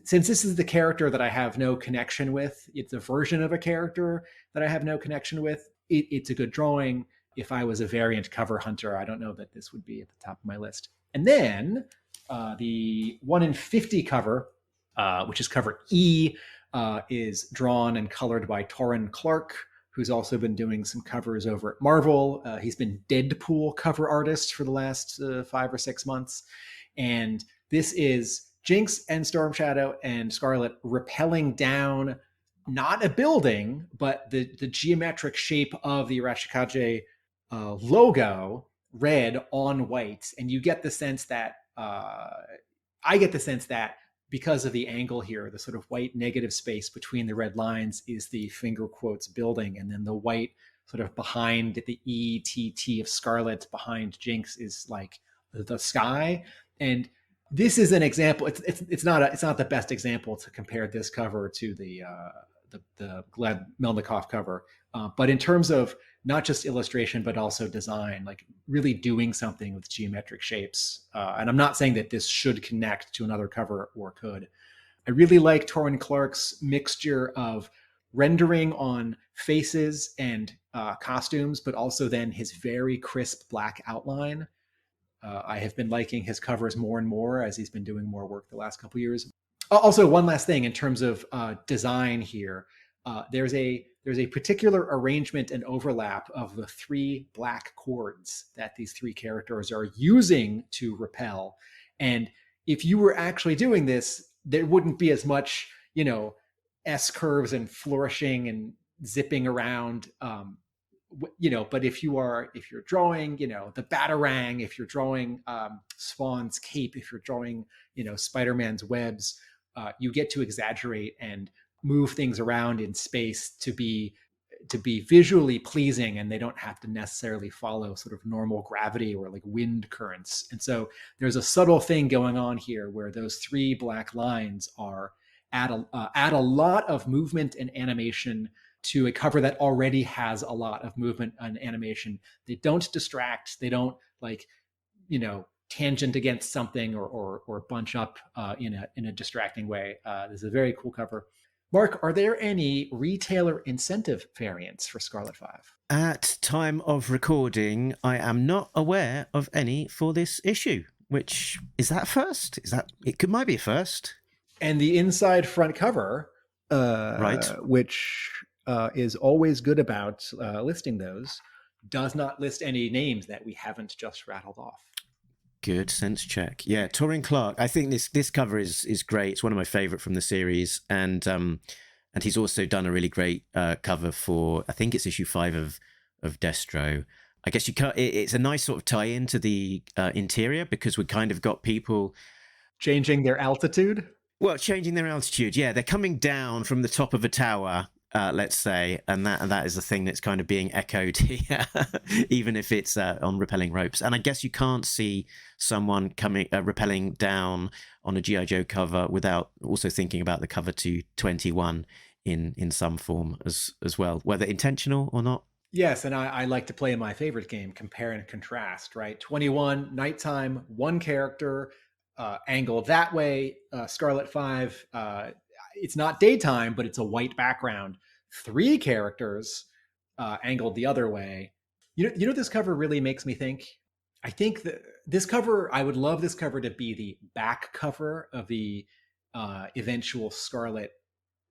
S3: since this is the character that I have no connection with, it's a version of a character that I have no connection with, it's a good drawing. If I was a variant cover hunter, I don't know that this would be at the top of my list. And then the 1 in 50 cover, which is cover E, is drawn and colored by Taurin Clarke, who's also been doing some covers over at Marvel. He's been Deadpool cover artist for the last 5 or 6 months. And this is Jinx and Storm Shadow and Scarlett rappelling down not a building, but the geometric shape of the Arashikage logo, red on white. And you get the sense that, I get the sense that because of the angle here, the sort of white negative space between the red lines is the finger quotes building. And then the white sort of behind the ETT of Scarlett behind Jinx is like the sky. And this is an example. It's not the best example to compare this cover to the Gleb Melnikov cover, but in terms of not just illustration but also design, like really doing something with geometric shapes. And I'm not saying that this should connect to another cover or could. I really like Taurin Clarke's mixture of rendering on faces and costumes, but also then his very crisp black outline. I have been liking his covers more and more as he's been doing more work the last couple of years. Also, one last thing in terms of design here, there's a particular arrangement and overlap of the 3 black cords that these 3 characters are using to repel. And if you were actually doing this, there wouldn't be as much, S curves and flourishing and zipping around. But if you're drawing, the Batarang, if you're drawing Spawn's cape, if you're drawing, Spider-Man's webs, you get to exaggerate and move things around in space to be visually pleasing, and they don't have to necessarily follow sort of normal gravity or like wind currents. And so there's a subtle thing going on here where those 3 black lines are add a lot of movement and animation to a cover that already has a lot of movement and animation. They don't distract. They don't tangent against something or bunch up in a distracting way. This is a very cool cover. Mark, are there any retailer incentive variants for Scarlett 5?
S2: At time of recording, I am not aware of any for this issue. Which is that first? Might be a first.
S3: And the inside front cover,
S2: right,
S3: which is always good about listing those, does not list any names that we haven't just rattled off.
S2: Good sense check. Yeah, Taurin Clarke. I think this cover is great. It's one of my favorite from the series, and he's also done a really great cover for, I think it's issue 5 of Destro. I guess you can't. It's a nice sort of tie-in to the interior, because we kind of got people
S3: changing their altitude.
S2: Well, changing their altitude. Yeah, they're coming down from the top of a tower, let's say, and that is the thing that's kind of being echoed here, even if it's on rappelling ropes. And I guess you can't see someone coming rappelling down on a G.I. Joe cover without also thinking about the cover to 21 in some form as well, whether intentional or not.
S3: Yes, and I like to play my favorite game, compare and contrast, right? 21, nighttime, one character, angled that way. Scarlett 5, it's not daytime, but it's a white background. 3 characters, angled the other way. You know this cover really makes me think? I think that this cover, I would love this cover to be the back cover of the eventual Scarlett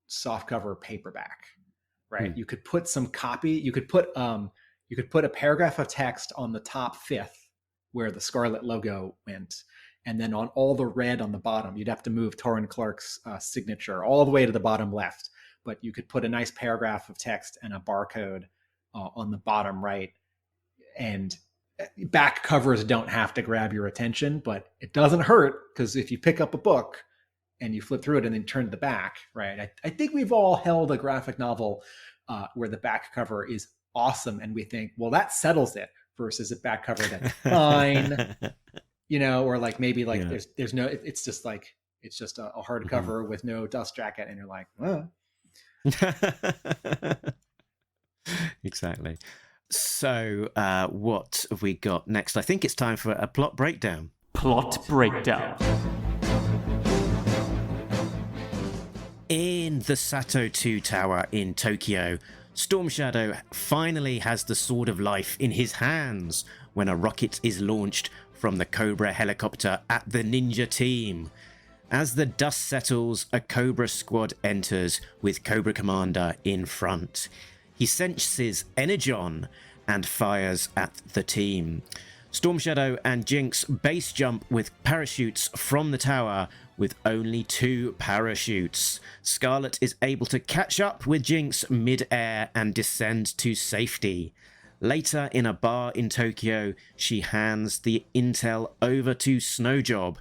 S3: softcover paperback. Right, you could put some copy. You could put a paragraph of text on the top 5th where the Scarlett logo went, and then on all the red on the bottom, you'd have to move Taurin Clarke's signature all the way to the bottom left. But you could put a nice paragraph of text and a barcode on the bottom right. And back covers don't have to grab your attention, but it doesn't hurt, because if you pick up a book and you flip through it and then turn to the back, right? I think we've all held a graphic novel where the back cover is awesome, and we think, well, that settles it, versus a back cover that's fine, or like maybe like there's no, it's just a hardcover with no dust jacket, and you're like, oh.
S2: Exactly. So what have we got next? I think it's time for a plot breakdown.
S1: Plot breakdown.
S2: In the Sato 2 tower in Tokyo, Storm Shadow finally has the Sword of Life in his hands when a rocket is launched from the Cobra helicopter at the ninja team. As the dust settles, a Cobra squad enters with Cobra Commander in front. He senses Energon and fires at the team. Storm Shadow and Jinx base jump with parachutes from the tower with only 2 parachutes. Scarlett is able to catch up with Jinx mid-air and descend to safety. Later, in a bar in Tokyo, she hands the intel over to Snowjob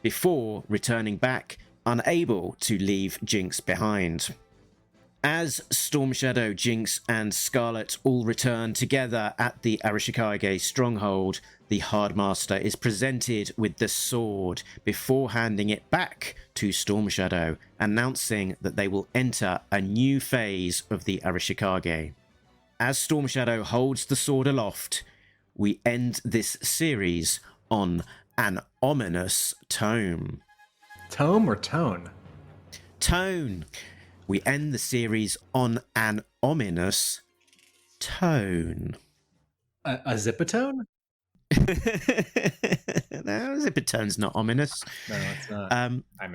S2: before returning back, unable to leave Jinx behind. As Storm Shadow, Jinx and Scarlett all return together at the Arashikage stronghold, the Hardmaster is presented with the sword before handing it back to Storm Shadow, announcing that they will enter a new phase of the Arashikage. As Storm Shadow holds the sword aloft, we end this series on an ominous tone.
S3: Tome or tone?
S2: Tone. We end the series on an ominous tone.
S3: A zipatone?
S2: No, zipatone's not ominous.
S3: No, it's not.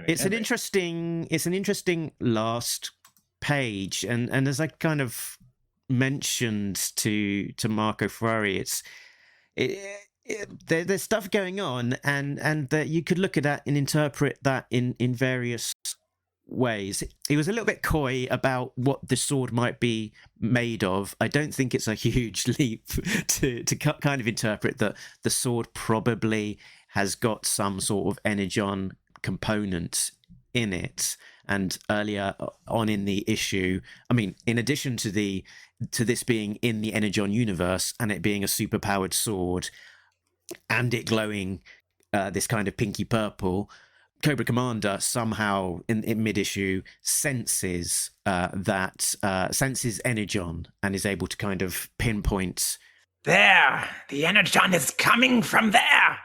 S2: It's an interesting last page, and as I kind of mentioned to Marco Ferrari, there's stuff going on, and that you could look at that and interpret that in various ways. He was a little bit coy about what the sword might be made of. I don't think it's a huge leap to kind of interpret that the sword probably has got some sort of Energon component in it. And earlier on in the issue, I mean, in addition to this being in the Energon universe and it being a superpowered sword and it glowing this kind of pinky purple, Cobra Commander somehow in mid-issue senses senses Energon and is able to kind of pinpoint.
S7: There! The Energon is coming from there!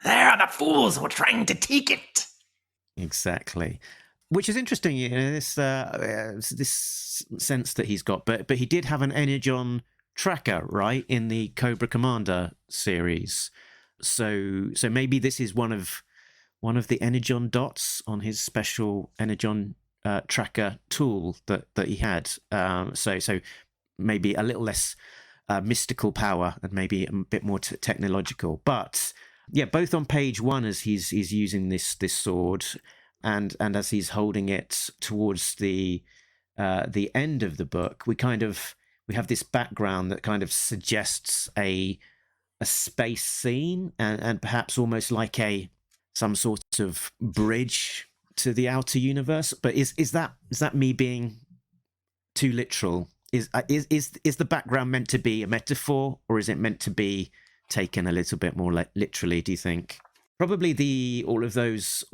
S7: There are the fools who are trying to take it!
S2: Exactly. which is interesting, this sense that he's got. But he did have an Energon tracker, right, in the Cobra Commander series. So maybe this is one of the Energon dots on his special Energon tracker tool that he had. So maybe a little less mystical power and maybe a bit more technological. But yeah, both on page 1 as he's using this sword, and as he's holding it towards the end of the book, we have this background that kind of suggests a space scene and perhaps almost like some sort of bridge to the outer universe. But is that me being too literal? Is the background meant to be a metaphor, or is it meant to be taken a little bit more literally, do you think? Probably all of those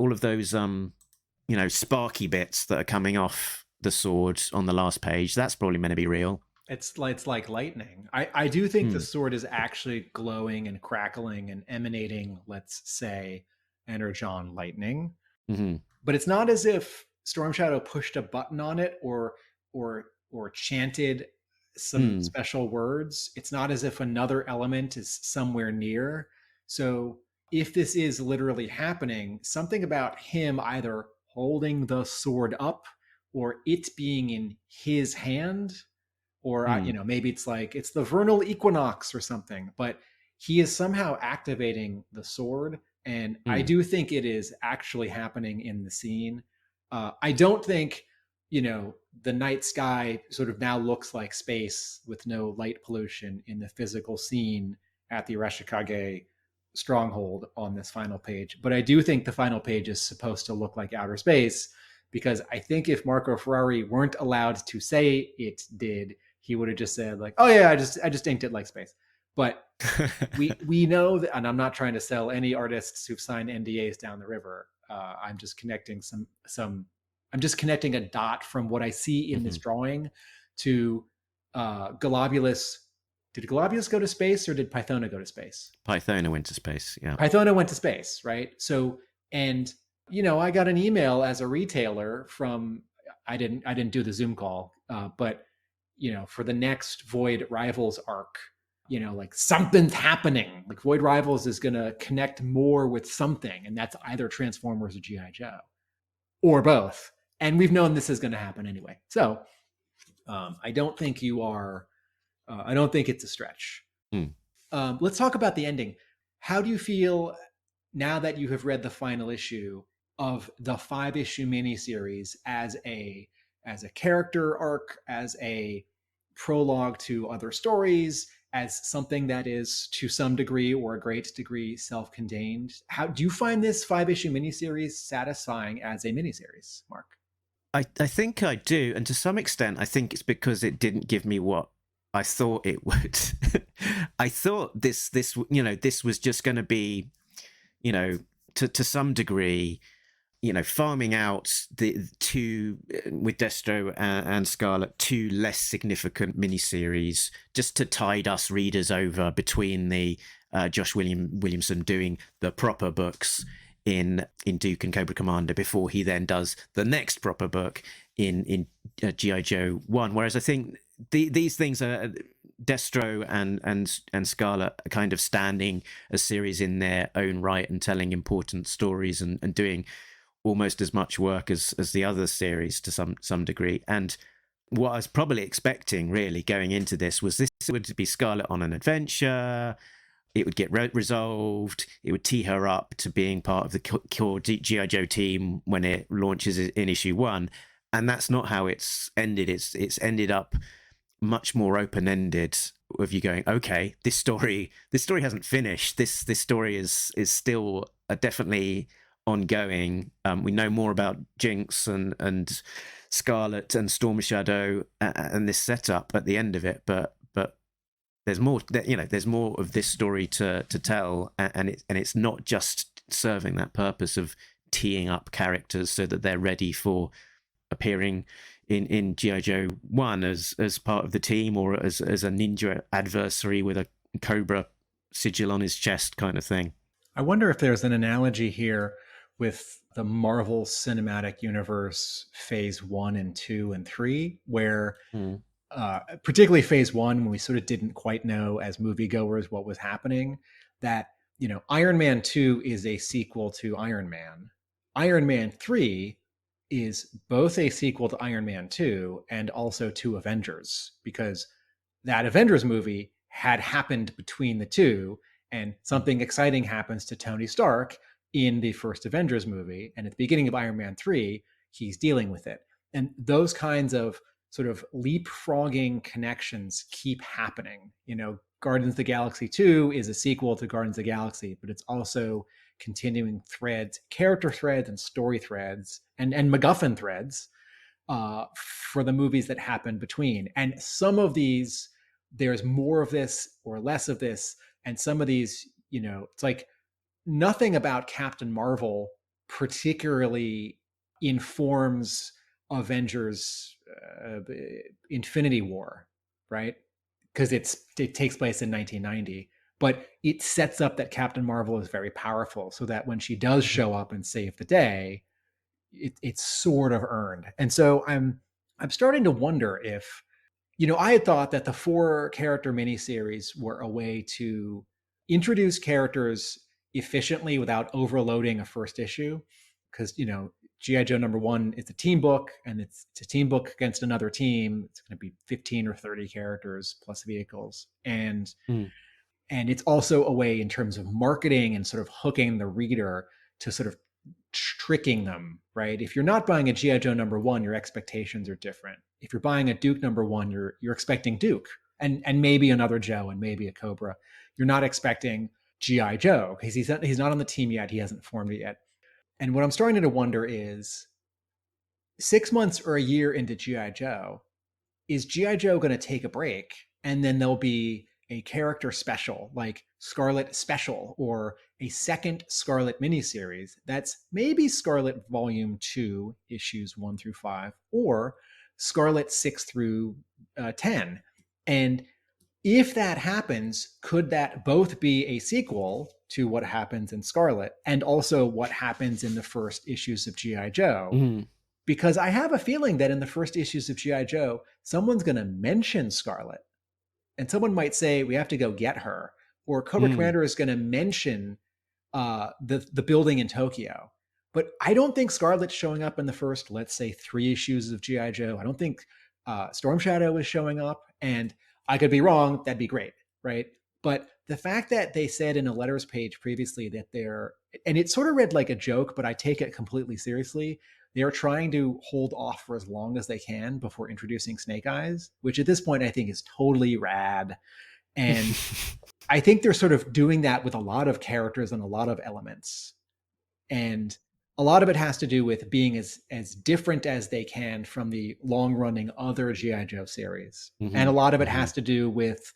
S2: sparky bits that are coming off the sword on the last page, that's probably meant to be real.
S3: It's like lightning. I do think the sword is actually glowing and crackling and emanating, let's say, Energon lightning.
S2: Mm-hmm.
S3: But it's not as if Storm Shadow pushed a button on it or chanted some special words. It's not as if another element is somewhere near. So if this is literally happening, something about him either holding the sword up or it being in his hand, or maybe it's like it's the vernal equinox or something, but he is somehow activating the sword, and I do think it is actually happening in the scene. I don't think the night sky sort of now looks like space with no light pollution in the physical scene at the Arashikage stronghold on this final page. But I do think the final page is supposed to look like outer space, because I think if Marco Ferrari weren't allowed to say it did, he would have just said like, oh yeah, I just inked it like space. But we know that, and I'm not trying to sell any artists who've signed NDAs down the river. I'm just connecting I'm just connecting a dot from what I see in this drawing to Globulus. Did Globulus go to space, or did Pythona go to space?
S2: Pythona went to space, yeah.
S3: Pythona went to space, right? So, and I got an email as a retailer from, I didn't do the Zoom call, but for the next Void Rivals arc, like something's happening. Like Void Rivals is going to connect more with something, and that's either Transformers or G.I. Joe, or both. And we've known this is going to happen anyway. So I don't think I don't think it's a stretch. Let's talk about the ending. How do you feel now that you have read the final issue of the 5-issue miniseries as a character arc, as a prologue to other stories, as something that is to some degree or a great degree self-contained? How do you find this 5-issue miniseries satisfying as a miniseries, Mark?
S2: I think I do, and to some extent, I think it's because it didn't give me what I thought it would. I thought this was just going to be, to some degree, farming out the two, with Destro and Scarlett, two less significant miniseries, just to tide us readers over between the Josh Williamson doing the proper books in Duke and Cobra Commander before he then does the next proper book in G.I. Joe 1. Whereas I think these things are, Destro and Scarlett are kind of standing as series in their own right and telling important stories and doing almost as much work as the other series to some degree. And what I was probably expecting really going into this was this would be Scarlett on an adventure. It would get resolved. It would tee her up to being part of the core G.I. Joe team when it launches in issue 1. And that's not how it's ended. It's ended up much more open-ended, of you going, okay, this story hasn't finished. This story is still definitely ongoing. We know more about Jinx and Scarlett and Storm Shadow and this setup at the end of it, but there's more. There's more of this story to tell, and it's not just serving that purpose of teeing up characters so that they're ready for appearing in G.I. Joe 1 as part of the team, or as a ninja adversary with a Cobra sigil on his chest kind of thing.
S3: I wonder if there's an analogy here with Marvel Cinematic Universe Phase 1 and 2 and 3, where particularly Phase 1, when we sort of didn't quite know as moviegoers what was happening, that, you know, Iron Man 2 is a sequel to Iron Man. Iron Man 3 is both a sequel to Iron Man 2 and also to Avengers, because that Avengers movie had happened between the two, and something exciting happens to Tony Stark in the first Avengers movie. And at the beginning of Iron Man 3, he's dealing with it. And those kinds of sort of leapfrogging connections keep happening. You know, Guardians of the Galaxy 2 is a sequel to Guardians of the Galaxy, but it's also continuing threads, character threads and story threads and MacGuffin threads for the movies that happen between. And some of these, there's more of this or less of this. And some of these, you know, it's like nothing about Captain Marvel particularly informs Avengers Infinity War, right? Because it takes place in 1990. But it sets up that Captain Marvel is very powerful, so that when she does show up and save the day, it's sort of earned. And so I'm starting to wonder if, you know, I had thought that the 4-character miniseries were a way to introduce characters efficiently without overloading a first issue, because, you know, G.I. Joe #1 is a team book, and it's a team book against another team. It's going to be 15 or 30 characters plus vehicles, and it's also a way in terms of marketing and sort of hooking the reader to sort of tricking them, right? If you're not buying a G.I. Joe #1, your expectations are different. If you're buying a Duke #1, you're expecting Duke and maybe another Joe and maybe a Cobra. You're not expecting G.I. Joe because he's not on the team yet. He hasn't formed it yet. And what I'm starting to wonder is 6 months or a year into G.I. Joe, is G.I. Joe going to take a break and then there'll be a character special like Scarlett Special or a second Scarlett miniseries that's maybe Scarlett Volume 2, issues 1 through 5, or Scarlett 6 through 10. And if that happens, could that both be a sequel to what happens in Scarlett and also what happens in the first issues of G.I. Joe? Because I have a feeling that in the first issues of G.I. Joe, someone's going to mention Scarlett. And someone might say, we have to go get her. Or Cobra Commander is going to mention the building in Tokyo. But I don't think Scarlett's showing up in the first, let's say, 3 issues of G.I. Joe. I don't think Storm Shadow is showing up. And I could be wrong. That'd be great, right? But the fact that they said in a letters page previously that and it sort of read like a joke, but I take it completely seriously. They are trying to hold off for as long as they can before introducing Snake Eyes, which at this point I think is totally rad. And I think they're sort of doing that with a lot of characters and a lot of elements. And a lot of it has to do with being as different as they can from the long-running other G.I. Joe series. And a lot of it has to do with,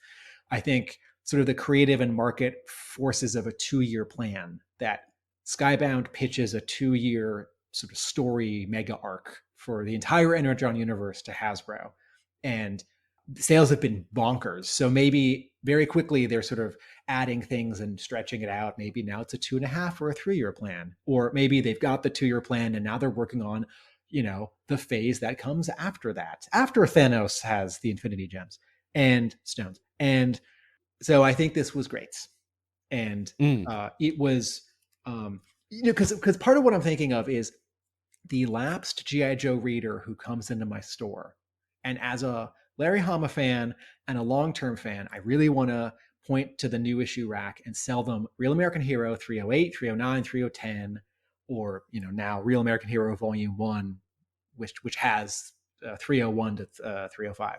S3: I think, sort of the creative and market forces of a 2-year plan that Skybound pitches a 2-year sort of story mega arc for the entire Energon universe to Hasbro. And sales have been bonkers. So maybe very quickly they're sort of adding things and stretching it out. Maybe now it's a 2.5 or a 3-year plan. Or maybe they've got the 2-year plan and now they're working on, you know, the phase that comes after that, after Thanos has the Infinity Gems and stones. And so I think this was great. And it was, you know, because part of what I'm thinking of is the lapsed G.I. Joe reader who comes into my store. And as a Larry Hama fan and a long-term fan, I really want to point to the new issue rack and sell them Real American Hero 308, 309, 3010, or, you know, now Real American Hero Volume 1, which has 301 to 305.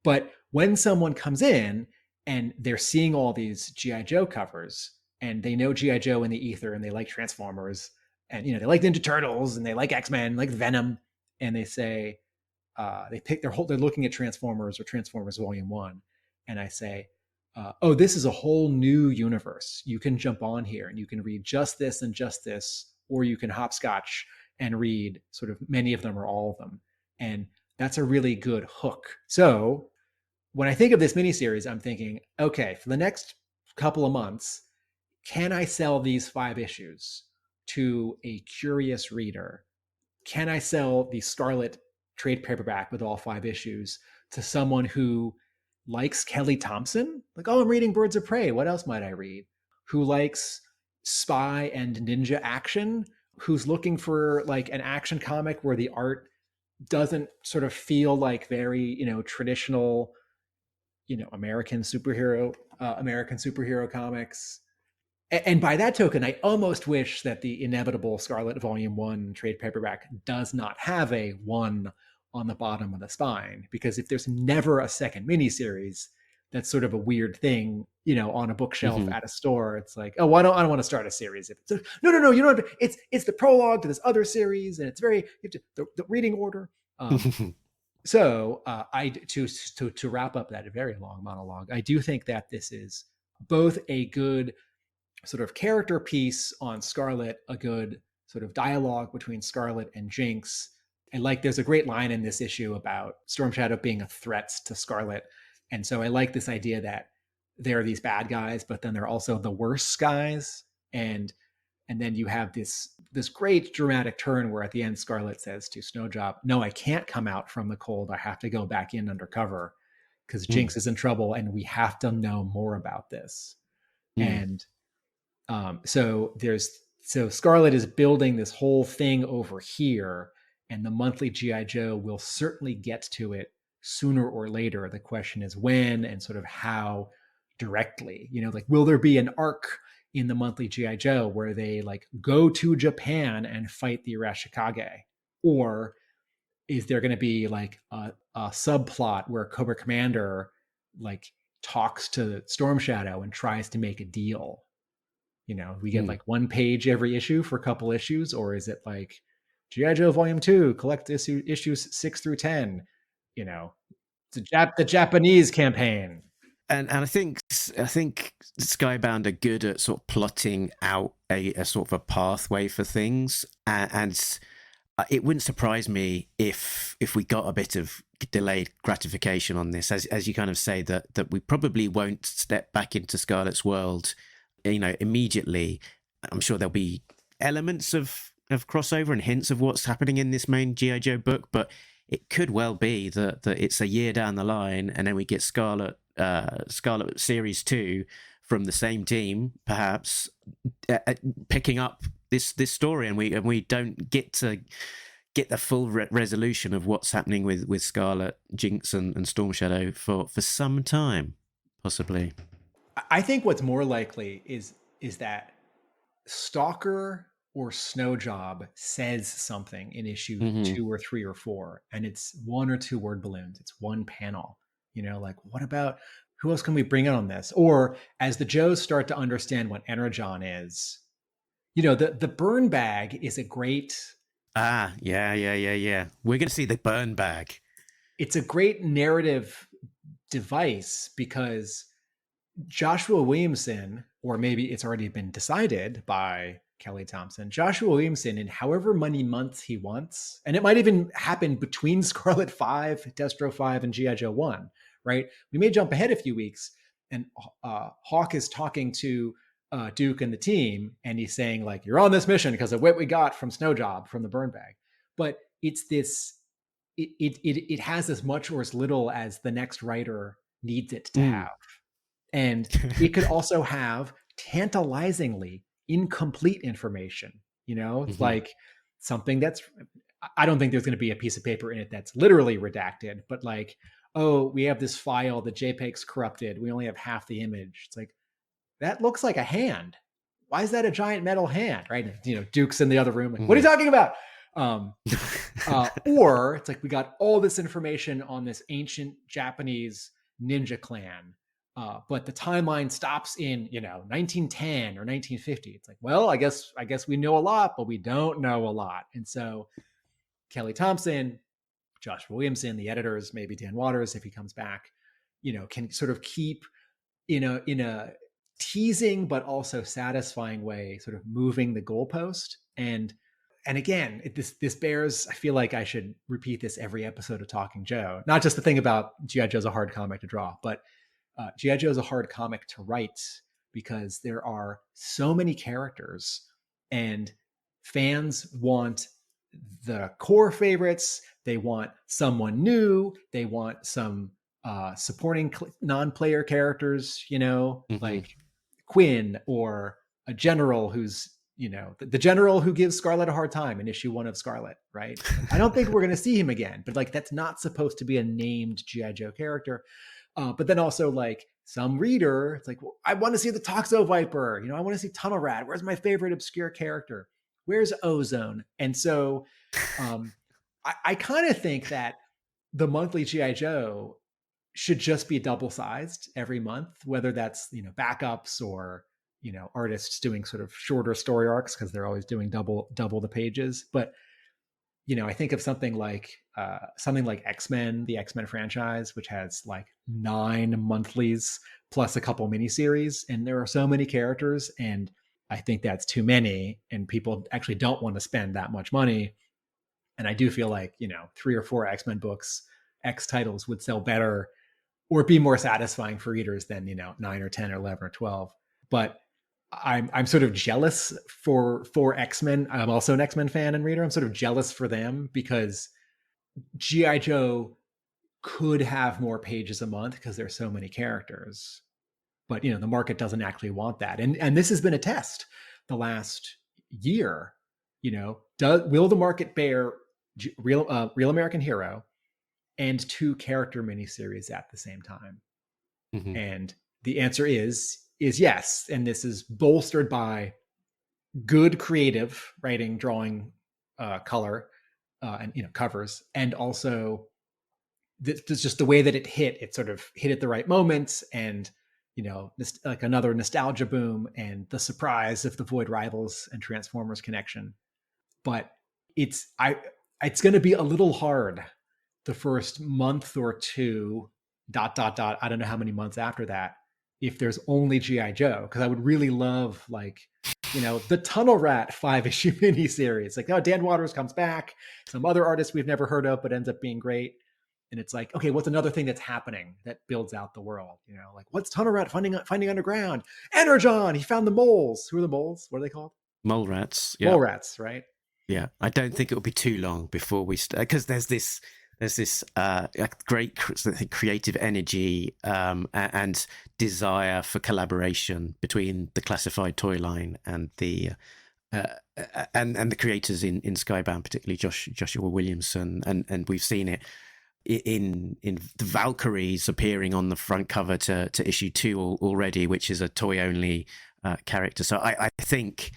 S3: But when someone comes in and they're seeing all these G.I. Joe covers and they know G.I. Joe in the ether and they like Transformers and, you know, they like Ninja Turtles and they like X-Men, like Venom, and they say, they're looking at Transformers or Transformers Volume 1, and I say, oh, this is a whole new universe. You can jump on here and you can read just this and just this, or you can hopscotch and read sort of many of them or all of them. And that's a really good hook. So when I think of this miniseries, I'm thinking, okay, for the next couple of months, can I sell these 5 issues to a curious reader? Can I sell the Scarlett trade paperback with all 5 issues to someone who likes Kelly Thompson? Like, oh, I'm reading Birds of Prey. What else might I read? Who likes spy and ninja action? Who's looking for like an action comic where the art doesn't sort of feel like very, traditional, American superhero comics. And by that token, I almost wish that the inevitable Scarlett Volume 1 trade paperback does not have a 1 on the bottom of the spine, because if there's never a second miniseries, that's sort of a weird thing, on a bookshelf at a store. It's like, oh, I don't want to start a series. If it's no, you don't have to, it's the prologue to this other series, and it's very, you have to, the reading order. So to wrap up that very long monologue, I do think that this is both a good sort of character piece on Scarlett, a good sort of dialogue between Scarlett and Jinx. And like, there's a great line in this issue about Storm Shadow being a threat to Scarlett. And so I like this idea that there are these bad guys, but then they're also the worst guys. And then you have this great dramatic turn where at the end Scarlett says to Snowjob, no, I can't come out from the cold. I have to go back in undercover because Jinx is in trouble and we have to know more about this. And so Scarlett is building this whole thing over here, and the monthly G.I. Joe will certainly get to it sooner or later. The question is when and sort of how directly, like, will there be an arc in the monthly G.I. Joe where they like go to Japan and fight the Arashikage? Or is there going to be like a subplot where Cobra Commander like talks to Storm Shadow and tries to make a deal? We get like 1 page every issue for a couple issues, or is it like G.I. Joe Volume 2, collect issues 6 through 10? The Japanese campaign.
S2: And I think Skybound are good at sort of plotting out a sort of a pathway for things, and it wouldn't surprise me if we got a bit of delayed gratification on this, as you kind of say, that we probably won't step back into Scarlett's world, immediately. I'm sure there'll be elements of crossover and hints of what's happening in this main G.I. Joe book, but it could well be that it's a year down the line and then we get Scarlett Series 2 from the same team, perhaps, picking up this story, and we don't get to get the full resolution of what's happening with Scarlett, Jinx, and Storm Shadow for some time, possibly.
S3: I think what's more likely is that Stalker or Snowjob says something in issue 2 or 3 or 4, and it's 1 or 2 word balloons. It's 1 panel. Like, what about, who else can we bring in on this? Or as the Joes start to understand what Energon is, the burn bag is a great...
S2: Yeah. We're going to see the burn bag.
S3: It's a great narrative device because Joshua Williamson, or maybe it's already been decided by Kelly Thompson, Joshua Williamson, in however many months he wants, and it might even happen between Scarlet 5, Destro 5, and G.I. Joe 1, right? We may jump ahead a few weeks, and Hawk is talking to Duke and the team, and he's saying, like, you're on this mission because of what we got from Snowjob, from the burn bag. But it's this, it has as much or as little as the next writer needs it to have. And it could also have tantalizingly incomplete information, like something that's, I don't think there's going to be a piece of paper in it that's literally redacted, but like, oh, we have this file, the JPEG's corrupted, we only have half the image. It's like, that looks like a hand. Why is that a giant metal hand, right? Duke's in the other room, like, what are you talking about? Or it's like, we got all this information on this ancient Japanese ninja clan, but the timeline stops in 1910 or 1950. It's like, well, I guess we know a lot, but we don't know a lot. And so Kelly Thompson, Joshua Williamson, the editors, maybe Dan Waters if he comes back, can sort of keep in a teasing but also satisfying way, sort of moving the goalpost. And again, this bears, I feel like I should repeat this every episode of Talking Joe, not just the thing about G.I. Joe's a hard comic to draw, but G.I. Joe is a hard comic to write because there are so many characters, and fans want the core favorites. They want someone new. They want some supporting non-player characters, like Quinn, or a general who's, the general who gives Scarlett a hard time in issue 1 of Scarlett, right? I don't think we're going to see him again, but like, that's not supposed to be a named G.I. Joe character. But then also, like, some reader, it's like, well, I want to see the Toxo Viper. I want to see Tunnel Rat. Where's my favorite obscure character? Where's Ozone? And so I kind of think that the monthly G.I. Joe should just be double-sized every month, whether that's, backups or, artists doing sort of shorter story arcs because they're always doing double the pages. But, I think of something like X-Men, the X-Men franchise, which has like 9 monthlies plus a couple miniseries. And there are so many characters, and I think that's too many, and people actually don't want to spend that much money. And I do feel like, 3 or 4 X-Men books, X titles would sell better or be more satisfying for readers than, 9 or 10 or 11 or 12. But I'm sort of jealous for X-Men. I'm also an X-Men fan and reader. I'm sort of jealous for them because G.I. Joe could have more pages a month because there's so many characters. But, the market doesn't actually want that. And this has been a test the last year. Will the market bear Real American Hero and 2 character miniseries at the same time? And the answer is yes. And this is bolstered by good creative writing, drawing, color, and covers, and also this just the way that it sort of hit at the right moments, and this, like, another nostalgia boom and the surprise of the Void Rivals and Transformers connection. But it's going to be a little hard the first month or 2, ... I don't know how many months after that, if there's only G.I. Joe, because I would really love, like, the Tunnel Rat 5-issue miniseries. Like, Dan Waters comes back, some other artist we've never heard of, but ends up being great. And it's like, okay, what's another thing that's happening that builds out the world? Like, what's Tunnel Rat finding underground? Energon, he found the moles. Who are the moles? What are they called?
S2: Mole rats. Yeah.
S3: Mole rats, right?
S2: Yeah. I don't think it will be too long before we start, because there's this great creative energy and desire for collaboration between the classified toy line and the creators in Skybound, particularly Joshua Williamson, and we've seen it in the Valkyries appearing on the front cover to issue 2 already, which is a toy only character. So I think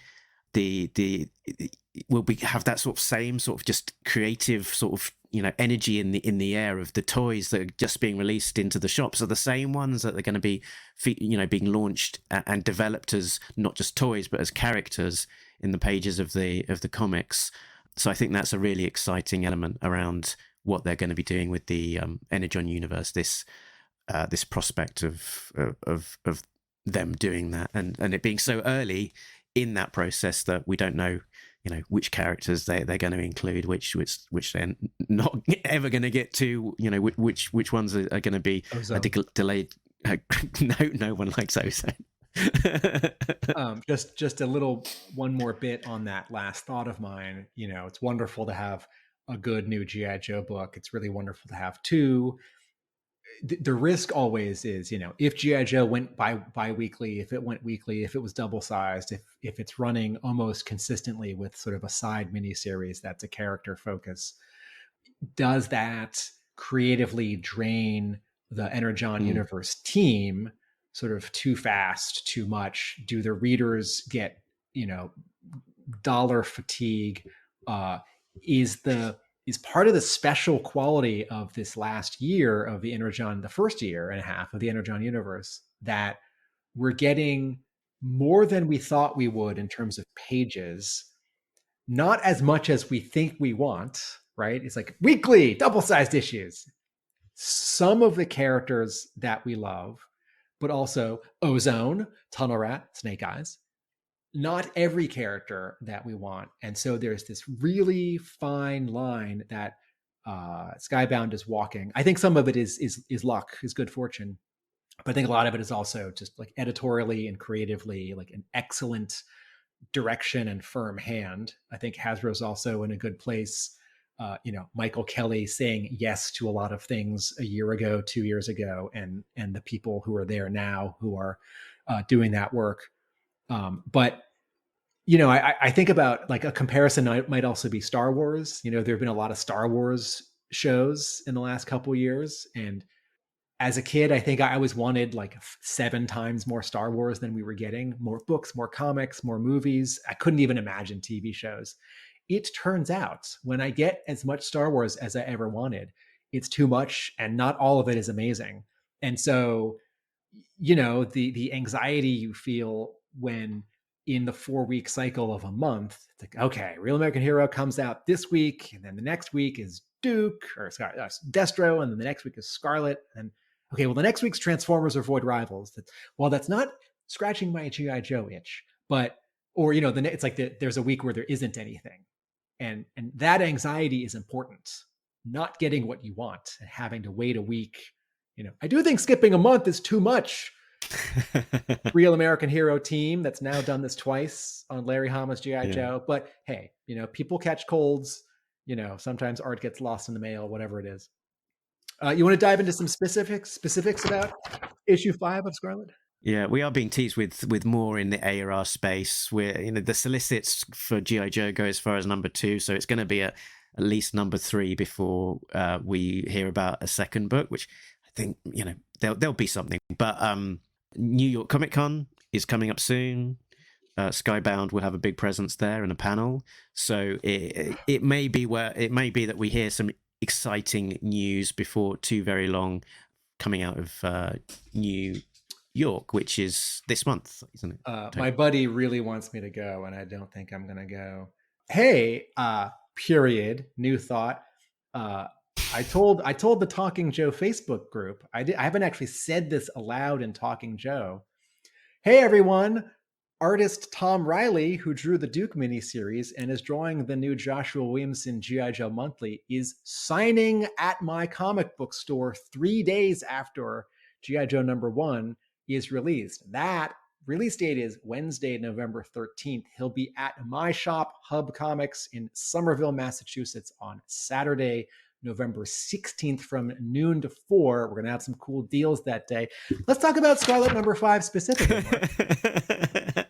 S2: will we have that sort of same sort of just creative sort of energy in the air of the toys that are just being released into the shops are the same ones that are going to be being launched and developed as not just toys but as characters in the pages of the comics. So I think that's a really exciting element around what they're going to be doing with the Energon Universe, this prospect of them doing that, and it being so early in that process that we don't know which characters they're going to include, which they're not ever going to get to, which ones are going to be delayed. No one likes Ozone.
S3: Just a little one more bit on that last thought of mine. It's wonderful to have a good new G.I. Joe book. It's really wonderful to have 2. The risk always is, if G.I. Joe went bi-weekly, if it went weekly, if it was double-sized, if it's running almost consistently with sort of a side miniseries that's a character focus, does that creatively drain the Energon Universe team sort of too fast, too much? Do the readers get, dollar fatigue? Is part of the special quality of this last year of the Energon, the first year and a half of the Energon Universe, that we're getting more than we thought we would in terms of pages, not as much as we think we want, right? It's like weekly, double-sized issues. Some of the characters that we love, but also Ozone, Tunnel Rat, Snake Eyes, not every character that we want. And so there's this really fine line that Skybound is walking. I think some of it is luck, is good fortune. But I think a lot of it is also just like editorially and creatively like an excellent direction and firm hand. I think Hasbro's also in a good place. Michael Kelly saying yes to a lot of things a year ago, 2 years ago, and the people who are there now who are doing that work. But I think about like a comparison might also be Star Wars. There have been a lot of Star Wars shows in the last couple of years, and as a kid, I think I always wanted like 7 times more Star Wars than we were getting. More books, more comics, more movies. I couldn't even imagine TV shows. It turns out when I get as much Star Wars as I ever wanted, it's too much, and not all of it is amazing. And so, the anxiety you feel when in the 4-week cycle of a month, it's like, okay, Real American Hero comes out this week, and then the next week is Duke or Destro, and then the next week is Scarlett, and okay, well, the next week's Transformers or Void Rivals. That's not scratching my G.I. Joe itch, but, it's like there's a week where there isn't anything. And that anxiety is important, not getting what you want and having to wait a week. I do think skipping a month is too much. Real American Hero team that's now done this twice on Larry Hama's G.I. Joe. But hey, people catch colds. Sometimes art gets lost in the mail, whatever it is. You want to dive into some specifics about issue 5 of Scarlett?
S2: Yeah, we are being teased with more in the ARR space. Where the solicits for G.I. Joe go as far as number 2, so it's going to be at least number 3 before we hear about a second book, which I think there'll be something. But New York Comic Con is coming up soon. Skybound will have a big presence there and a panel, so it may be that we hear some exciting news before too very long coming out of New York, which is this month, isn't it?
S3: My buddy really wants me to go, and I don't think I'm gonna go. Hey, period, new thought. I told the Talking Joe Facebook group, I haven't actually said this aloud in Talking Joe. Hey everyone, artist Tom Riley, who drew the Duke miniseries and is drawing the new Joshua Williamson G.I. Joe Monthly, is signing at my comic book store 3 days after G.I. Joe #1 is released. That release date is Wednesday, November 13th. He'll be at my shop, Hub Comics, in Somerville, Massachusetts on Saturday, November 16th from noon to 4. We're going to have some cool deals that day. Let's talk about Scarlett #5 specifically, Mark.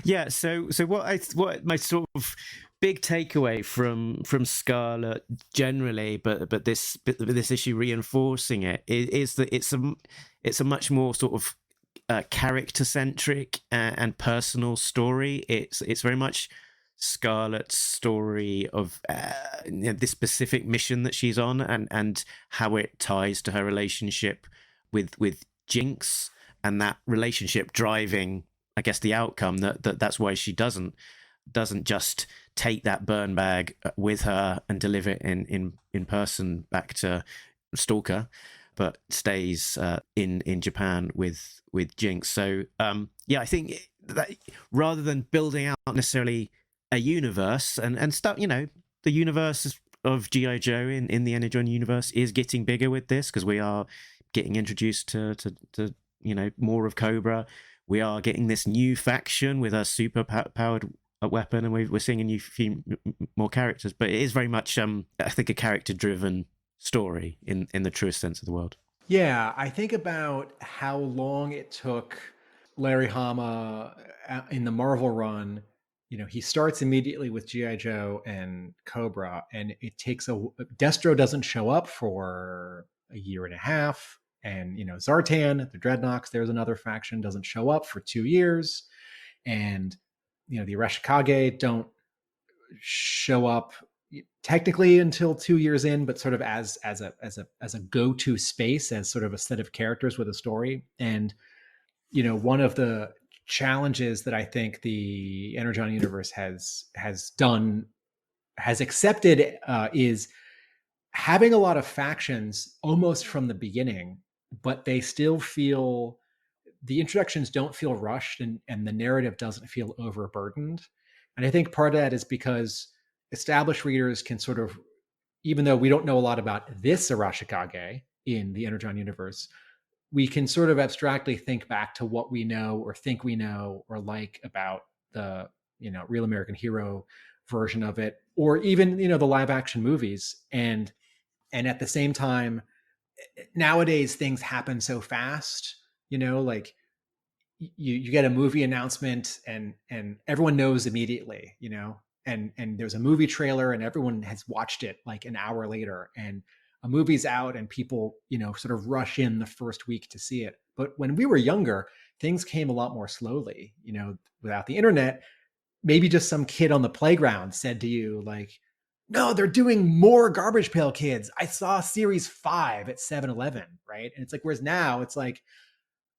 S2: Yeah, so what my sort of big takeaway from Scarlett generally, but this issue reinforcing it is that it's a much more sort of character centric and personal story. It's very much Scarlett's story of this specific mission that she's on, and how it ties to her relationship with Jinx, and that relationship driving, I guess, the outcome that's why she doesn't just take that burn bag with her and deliver it in person back to Stalker, but stays in Japan with Jinx. So I think that rather than building out necessarily a universe and stuff, the universe of G.I. Joe in the Energon Universe is getting bigger with this, because we are getting introduced to more of Cobra. We are getting this new faction with a super powered weapon, and we're seeing a few more characters. But it is very much, I think, a character-driven story in the truest sense of the word.
S3: Yeah, I think about how long it took Larry Hama in the Marvel run. He starts immediately with G.I. Joe and Cobra, and it takes Destro doesn't show up for a year and a half. And, Zartan, the Dreadnoks, there's another faction, doesn't show up for 2 years. And, the Arashikage don't show up technically until 2 years in, but sort of as a go-to space, as sort of a set of characters with a story. And, one of the challenges that I think the Energon Universe has accepted is having a lot of factions almost from the beginning, but they still feel, the introductions don't feel rushed, and the narrative doesn't feel overburdened. And I think part of that is because established readers can sort of, even though we don't know a lot about this Arashikage in the Energon Universe, we can sort of abstractly think back to what we know or think we know or like about the Real American Hero version of it, or even, the live action movies. And at the same time, nowadays things happen so fast, like you get a movie announcement and everyone knows immediately, and there's a movie trailer and everyone has watched it like an hour later, and a movie's out and people, sort of rush in the first week to see it. But when we were younger, things came a lot more slowly, without the internet. Maybe just some kid on the playground said to you, like, no, they're doing more Garbage Pail Kids. I saw series 5 at 7-Eleven, right? And it's like, whereas now it's like,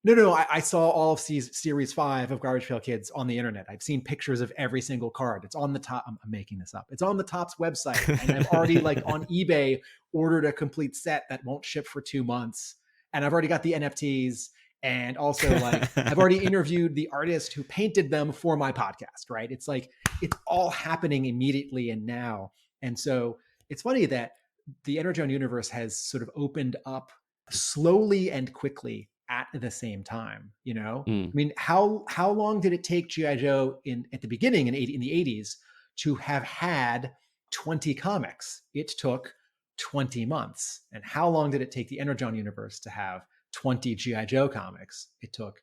S3: no, I saw all of series 5 of Garbage Pail Kids on the internet. I've seen pictures of every single card. It's on the top. I'm making this up. It's on the Topps website. And I've already like on eBay ordered a complete set that won't ship for 2 months. And I've already got the NFTs. And also like I've already interviewed the artist who painted them for my podcast, right? It's like, it's all happening immediately and now. And so it's funny that the Energon universe has sort of opened up slowly and quickly at the same time, I mean, how long did it take G.I. Joe at the beginning in the 80s to have had 20 comics? It took 20 months. And how long did it take the Energon universe to have 20 G.I. Joe comics? It took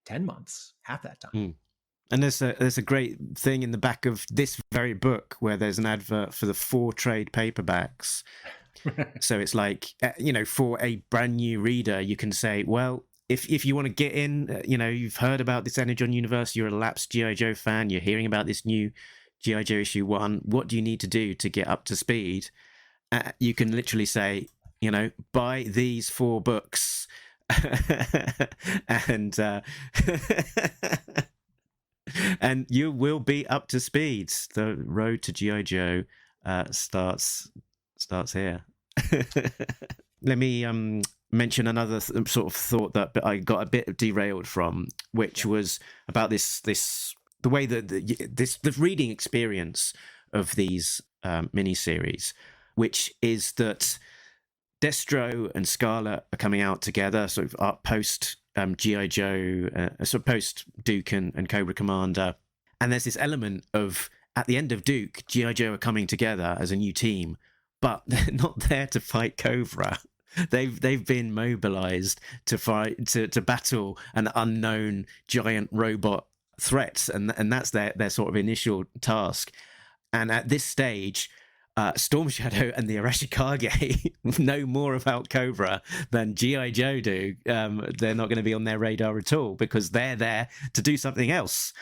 S3: 10 months, half that time.
S2: And there's a great thing in the back of this very book where there's an advert for the 4 trade paperbacks. So it's like, for a brand new reader, you can say, well, if you want to get in, you've heard about this Energon universe, you're a lapsed G.I. Joe fan, you're hearing about this new G.I. Joe issue 1, what do you need to do to get up to speed? You can literally say, buy these 4 books and and you will be up to speed. The road to G.I. Joe starts here. Let me mention another sort of thought that I got a bit derailed from, which was about the way that the reading experience of these miniseries, which is that Destro and Scarlett are coming out together, sort of post G.I. Joe, sort of post Duke and Cobra Commander, and there's this element of, at the end of Duke, G.I. Joe are coming together as a new team, but they're not there to fight Cobra. They've been mobilized to fight to battle an unknown giant robot threat, and that's their sort of initial task. And at this stage, Storm Shadow and the Arashikage know more about Cobra than G.I. Joe do. They're not going to be on their radar at all because they're there to do something else.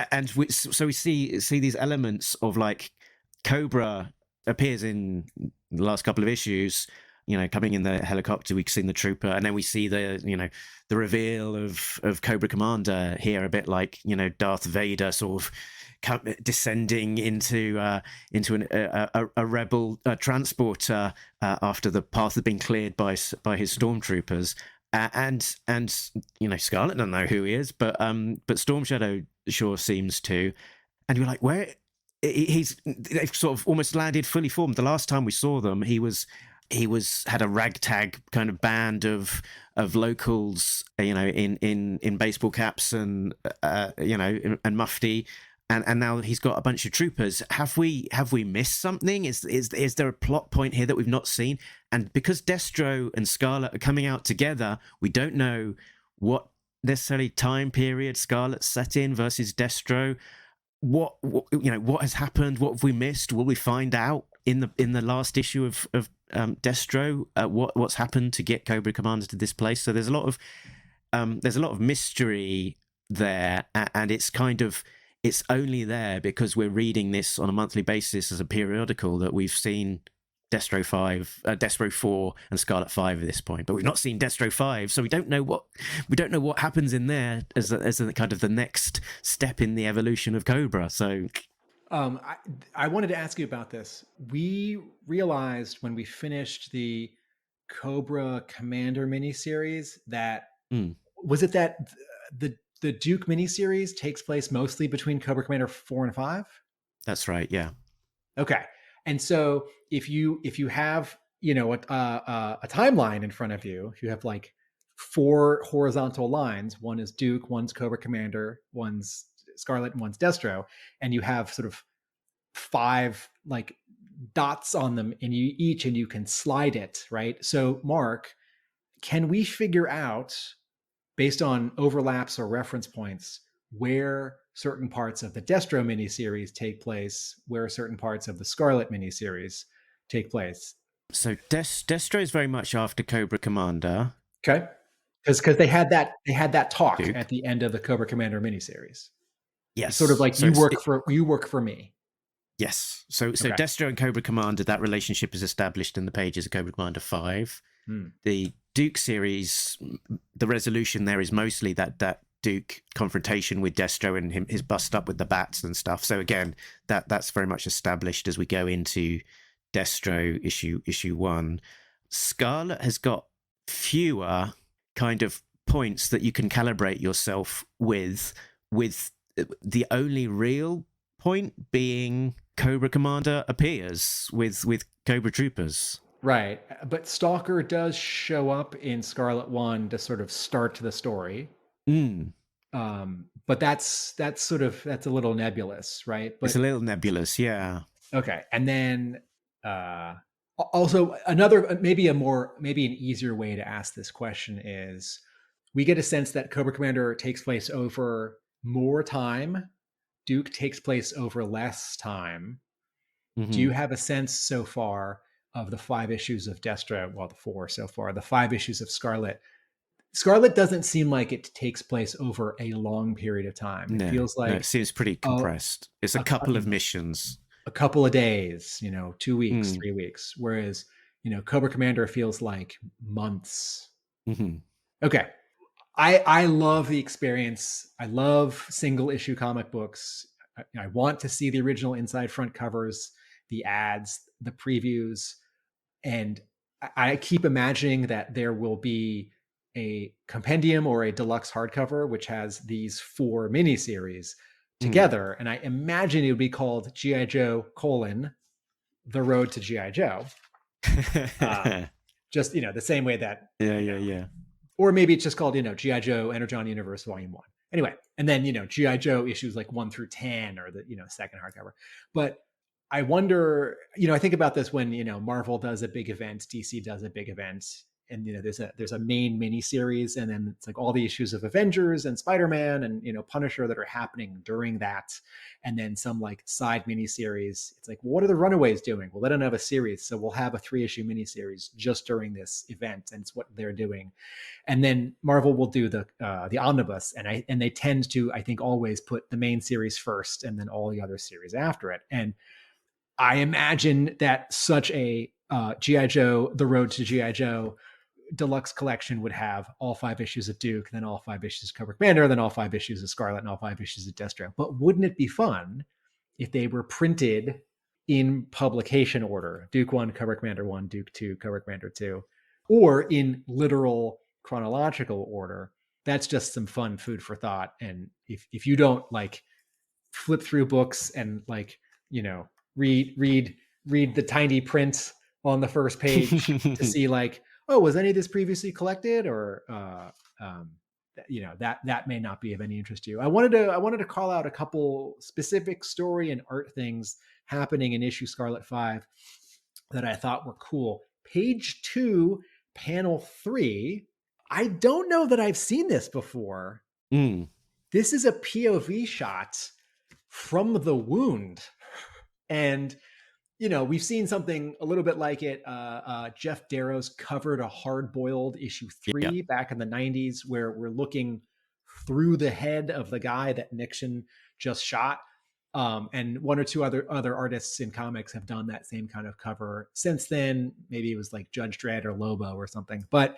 S2: And we see these elements of, like, Cobra appears in the last couple of issues, coming in the helicopter. We've seen the trooper, and then we see the reveal of Cobra Commander here, a bit like, Darth Vader sort of descending into a rebel transporter after the path had been cleared by his stormtroopers, and Scarlett doesn't know who he is, but Storm Shadow sure seems to, and you're like, where they've sort of almost landed fully formed. The last time we saw them, he had a ragtag kind of band of locals, in baseball caps and and mufti. And now he's got a bunch of troopers. Have we missed something? Is there a plot point here that we've not seen? And because Destro and Scarlett are coming out together, we don't know what necessarily time period Scarlett's set in versus Destro. What has happened? What have we missed? Will we find out in the last issue of Destro what's happened to get Cobra Commander to this place? So there's a lot of mystery there, and it's only there because we're reading this on a monthly basis as a periodical that we've seen Destro 4 and Scarlet 5 at this point, but we've not seen Destro 5, so we don't know what happens in there as a kind of the next step in the evolution of Cobra. So
S3: I wanted to ask you about this. We realized when we finished the Cobra Commander miniseries that was it that the Duke miniseries takes place mostly between Cobra Commander 4 and 5? That's
S2: right, yeah.
S3: Okay. And so if you have, a timeline in front of you, if you have like 4 horizontal lines, one is Duke, one's Cobra Commander, one's Scarlett and one's Destro, and you have sort of 5 like dots on them and you can slide it, right? So Mark, can we figure out, based on overlaps or reference points, where certain parts of the Destro miniseries take place, where certain parts of the Scarlett miniseries take place?
S2: So Destro is very much after Cobra Commander.
S3: Okay. Because they had that talk
S2: Duke.
S3: at the end of the Cobra Commander miniseries.
S2: Yes.
S3: It's sort of like
S2: So
S3: you work for me.
S2: Yes. So
S3: Okay.
S2: Destro and Cobra Commander, that relationship is established in the pages of Cobra Commander 5. The Duke series, the resolution there is mostly that Duke confrontation with Destro and his bust up with the bats and stuff. So again, that's very much established as we go into Destro issue 1. Scarlett has got fewer kind of points that you can calibrate yourself with the only real point being Cobra Commander appears with Cobra Troopers. Right.
S3: But Stalker does show up in Scarlet 1 to sort of start the story. But that's a little nebulous, right? But
S2: it's a little nebulous, yeah.
S3: Okay. And then also another, maybe an easier way to ask this question is, we get a sense that Cobra Commander takes place over more time. Duke takes place over less time. Do you have a sense so far of the 5 issues of Destro? Well, the 4 so far, the 5 issues of Scarlett. Scarlett doesn't seem like it takes place over a long period of time. It feels like
S2: it seems pretty compressed. It's a couple of missions.
S3: A couple of days, 2 weeks, 3 weeks. Whereas, Cobra Commander feels like months. Okay. I love the experience. I love single issue comic books. I want to see the original inside front covers, the ads, the previews. And I keep imagining that there will be a compendium or a deluxe hardcover, which has these 4 miniseries together. And I imagine it would be called G.I. Joe: The Road to G.I. Joe. Just, the same way that.
S2: Yeah.
S3: Or maybe it's just called, G.I. Joe Energon Universe Volume 1. Anyway, and then, G.I. Joe issues like 1 through 10 or the, second hardcover. But I wonder, I think about this when, Marvel does a big event, DC does a big event, and, there's a main mini series, and then it's like all the issues of Avengers and Spider-Man and, Punisher that are happening during that. And then some like side mini series. It's like, well, what are the Runaways doing? Well, they don't have a series, so we'll have a 3-issue mini series just during this event, and it's what they're doing. And then Marvel will do the omnibus, and they tend to, I think, always put the main series first, and then all the other series after it. And I imagine that such a G.I. Joe: The Road to G.I. Joe deluxe collection would have all 5 issues of Duke, then all 5 issues of Cobra Commander, then all 5 issues of Scarlett, and all 5 issues of Destro. But wouldn't it be fun if they were printed in publication order? Duke 1, Cobra Commander 1, Duke 2, Cobra Commander 2, or in literal chronological order? That's just some fun food for thought. And if you don't like flip through books and like, read the tiny print on the first page to see like, oh, was any of this previously collected? Or that may not be of any interest to you. I wanted to call out a couple specific story and art things happening in issue Scarlet 5 that I thought were cool. Page 2, panel 3. I don't know that I've seen this before. This is a POV shot from the wound. And we've seen something a little bit like it. Jeff Darrow's covered a Hard-Boiled issue 3 back in the 90s, where we're looking through the head of the guy that Nixon just shot. And 1 or 2 other artists in comics have done that same kind of cover since then. Maybe it was like Judge Dredd or Lobo or something. But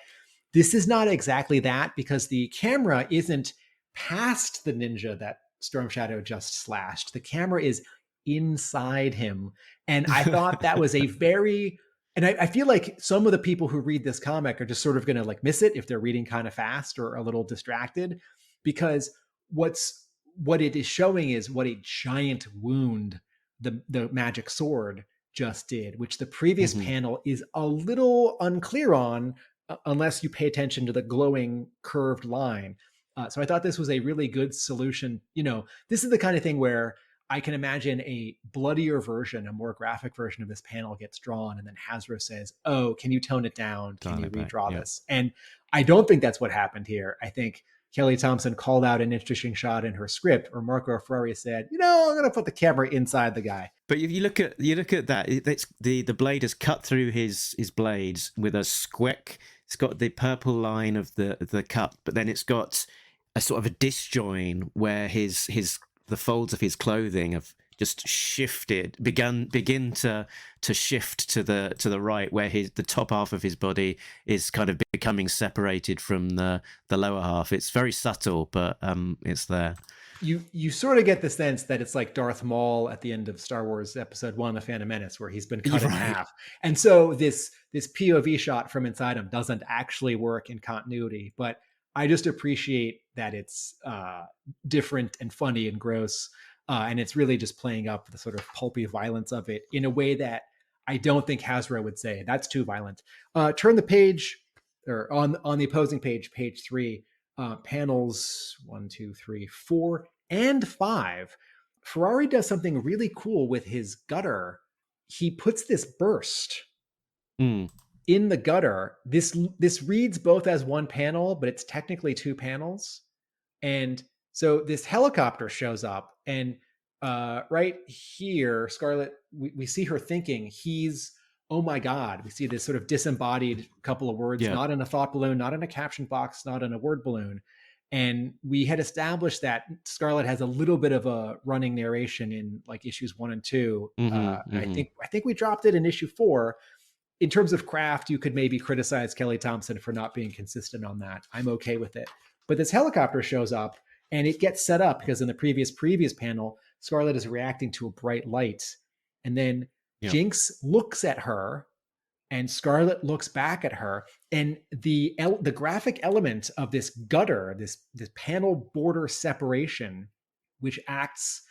S3: this is not exactly that, because the camera isn't past the ninja that Storm Shadow just slashed. The camera is inside him. And I thought that was a very, and I feel like some of the people who read this comic are just sort of going to like miss it if they're reading kind of fast or a little distracted, because what it is showing is what a giant wound the magic sword just did, which the previous panel is a little unclear on unless you pay attention to the glowing curved line. So I thought this was a really good solution. This is the kind of thing where I can imagine a bloodier version, a more graphic version of this panel gets drawn, and then Hasbro says, "Oh, can you tone it down? Can you redraw this?" And I don't think that's what happened here. I think Kelly Thompson called out an interesting shot in her script, or Marco Ferrari said, I'm going to put the camera inside the guy.
S2: But if you look at that, it's the blade is cut through his blades with a squick. It's got the purple line of the cut, but then it's got a sort of a disjoin where the folds of his clothing have just shifted, begin to shift to the right, where the top half of his body is kind of becoming separated from the lower half. It's very subtle, but it's there.
S3: You sort of get the sense that it's like Darth Maul at the end of Star Wars Episode 1, The Phantom Menace, where he's been cut in half. And so this POV shot from inside him doesn't actually work in continuity, but I just appreciate that it's different and funny and gross. And it's really just playing up the sort of pulpy violence of it in a way that I don't think Hasbro would say that's too violent. Turn the page, or on the opposing page, page 3, panels 1, 2, 3, 4, and 5. Ferrari does something really cool with his gutter. He puts this burst in the gutter. This reads both as one panel, but it's technically 2 panels. And so this helicopter shows up, and right here, Scarlett, we see her thinking he's, oh my God. We see this sort of disembodied couple of words, not in a thought balloon, not in a caption box, not in a word balloon. And we had established that Scarlett has a little bit of a running narration in like issues 1 and 2. I think we dropped it in issue 4. In terms of craft, you could maybe criticize Kelly Thompson for not being consistent on that. I'm okay with it. But this helicopter shows up, and it gets set up because in the previous panel, Scarlett is reacting to a bright light. And then Jinx looks at her, and Scarlett looks back at her. And the graphic element of this gutter, this panel border separation, which acts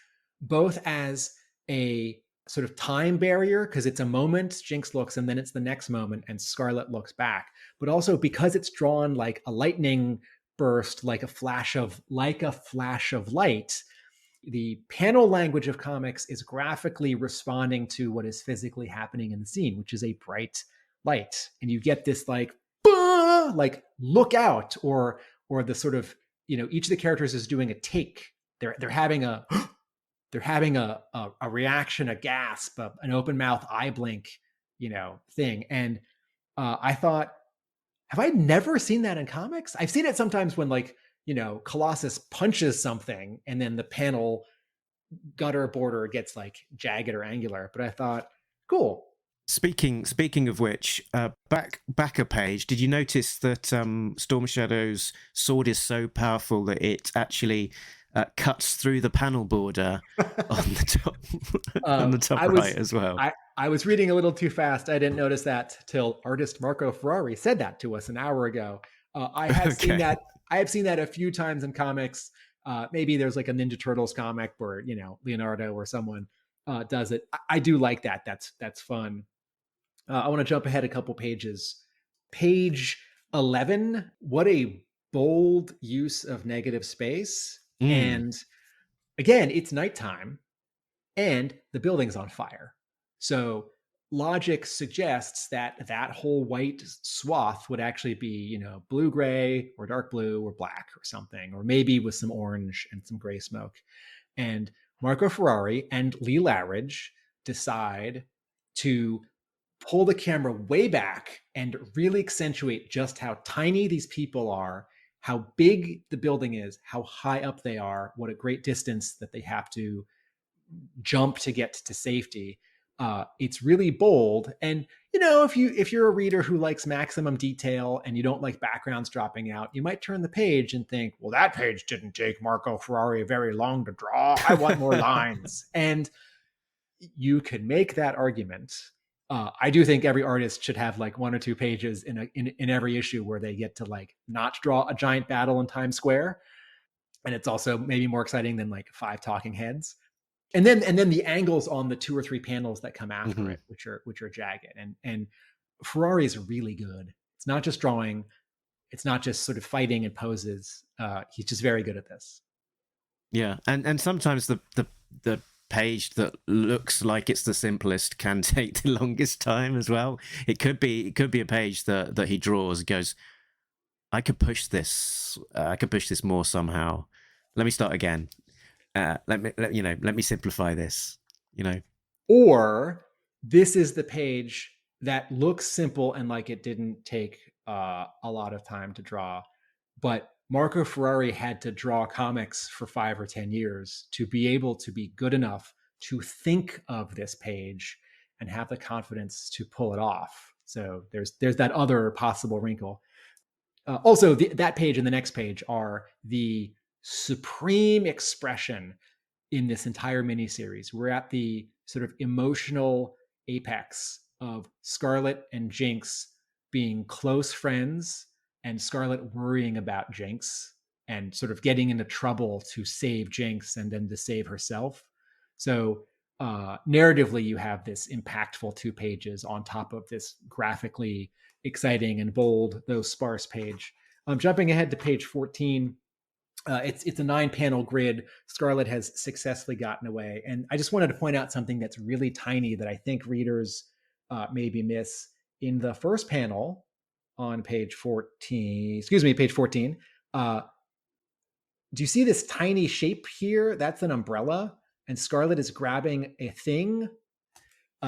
S3: both as a sort of time barrier, because it's a moment, Jinx looks, and then it's the next moment, and Scarlett looks back. But also because it's drawn like a lightning burst, like a flash of light, the panel language of comics is graphically responding to what is physically happening in the scene, which is a bright light. And you get this like, bah! Like look out, or the sort of, each of the characters is doing a take. They're having a reaction, a gasp, an open mouth eye blink, thing. And I thought, have I never seen that in comics? I've seen it sometimes when like, Colossus punches something and then the panel gutter border gets like jagged or angular. But I thought, cool.
S2: Speaking of which, back a page, did you notice that Storm Shadow's sword is so powerful that it actually cuts through the panel border on the top on the top right as well?
S3: I was reading a little too fast. I didn't notice that till artist Marco Ferrari said that to us an hour ago. I have seen that. I have seen that a few times in comics. Maybe there's like a Ninja Turtles comic where Leonardo or someone does it. I do like that. That's fun. I want to jump ahead a couple pages. Page 11. What a bold use of negative space. And again, it's nighttime and the building's on fire. So logic suggests that whole white swath would actually be, blue-gray or dark blue or black or something, or maybe with some orange and some gray smoke. And Marco Ferrari and Lee Larridge decide to pull the camera way back and really accentuate just how tiny these people are, how big the building is, how high up they are, what a great distance that they have to jump to get to safety. It's really bold. And, if you're a reader who likes maximum detail and you don't like backgrounds dropping out, you might turn the page and think, well, that page didn't take Marco Ferrari very long to draw. I want more lines. And you could make that argument. I do think every artist should have like 1 or 2 pages in every issue where they get to like not draw a giant battle in Times Square. And it's also maybe more exciting than like 5 talking heads. And then the angles on the 2 or 3 panels that come after it, which are jagged. And Ferrari is really good. It's not just drawing. it's not just sort of fighting and poses. He's just very good at this.
S2: Yeah, and sometimes the page that looks like it's the simplest can take the longest time as well. It could be a page that he draws, goes, I could push this more somehow. Let me start again. Let me simplify this.
S3: Or this is the page that looks simple and like it didn't take a lot of time to draw, but Marco Ferrari had to draw comics for 5 or 10 years to be able to be good enough to think of this page and have the confidence to pull it off. So there's that other possible wrinkle. Also, that page and the next page are the supreme expression in this entire miniseries. We're at the sort of emotional apex of Scarlett and Jinx being close friends, and Scarlett worrying about Jinx and sort of getting into trouble to save Jinx and then to save herself. So narratively, you have this impactful 2 pages on top of this graphically exciting and bold, though sparse page. Jumping ahead to page 14, it's a 9-panel grid. Scarlett has successfully gotten away. And I just wanted to point out something that's really tiny that I think readers maybe miss. In the first panel on page 14, do you see this tiny shape here? That's an umbrella. And Scarlett is grabbing a thing.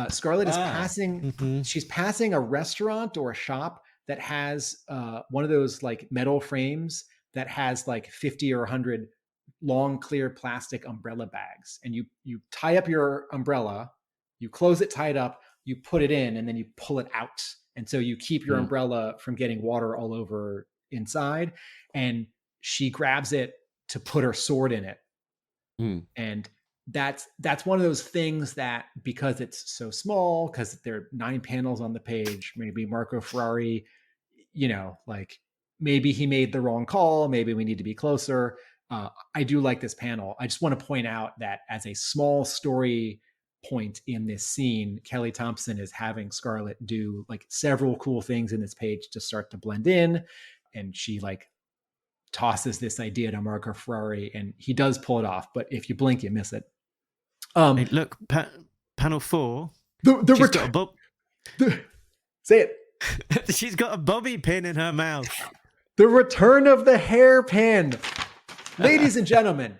S3: Scarlett is passing, she's passing a restaurant or a shop that has one of those like metal frames that has like 50 or 100 long, clear plastic umbrella bags. And you tie up your umbrella, you close it tied up, you put it in, and then you pull it out. And so you keep your umbrella from getting water all over inside. And she grabs it to put her sword in it. And that's one of those things that, because it's so small, because there are 9 panels on the page, maybe Marco Ferrari, like maybe he made the wrong call. Maybe we need to be closer. I do like this panel. I just want to point out that as a small story point in this scene, Kelly Thompson is having Scarlett do like several cool things in this page to start to blend in. And she like tosses this idea to Marco Ferrari, and he does pull it off. But if you blink, you miss it.
S2: Hey, look, panel 4.
S3: Say it.
S2: She's got a bobby pin in her mouth.
S3: The return of the hairpin. Ladies and gentlemen,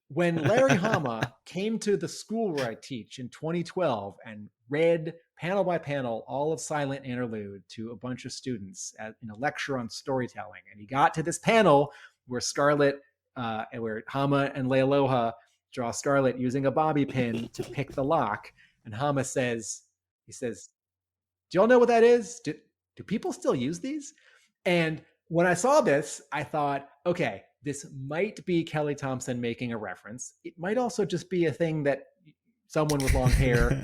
S3: when Larry Hama came to the school where I teach in 2012 and read panel by panel all of Silent Interlude to a bunch of students in a lecture on storytelling, and he got to this panel where Scarlett, where Hama and Leialoha draw Scarlett using a bobby pin to pick the lock, and Hama says, do y'all know what that is? Do people still use these? And when I saw this, I thought, okay, this might be Kelly Thompson making a reference. It might also just be a thing that someone with long hair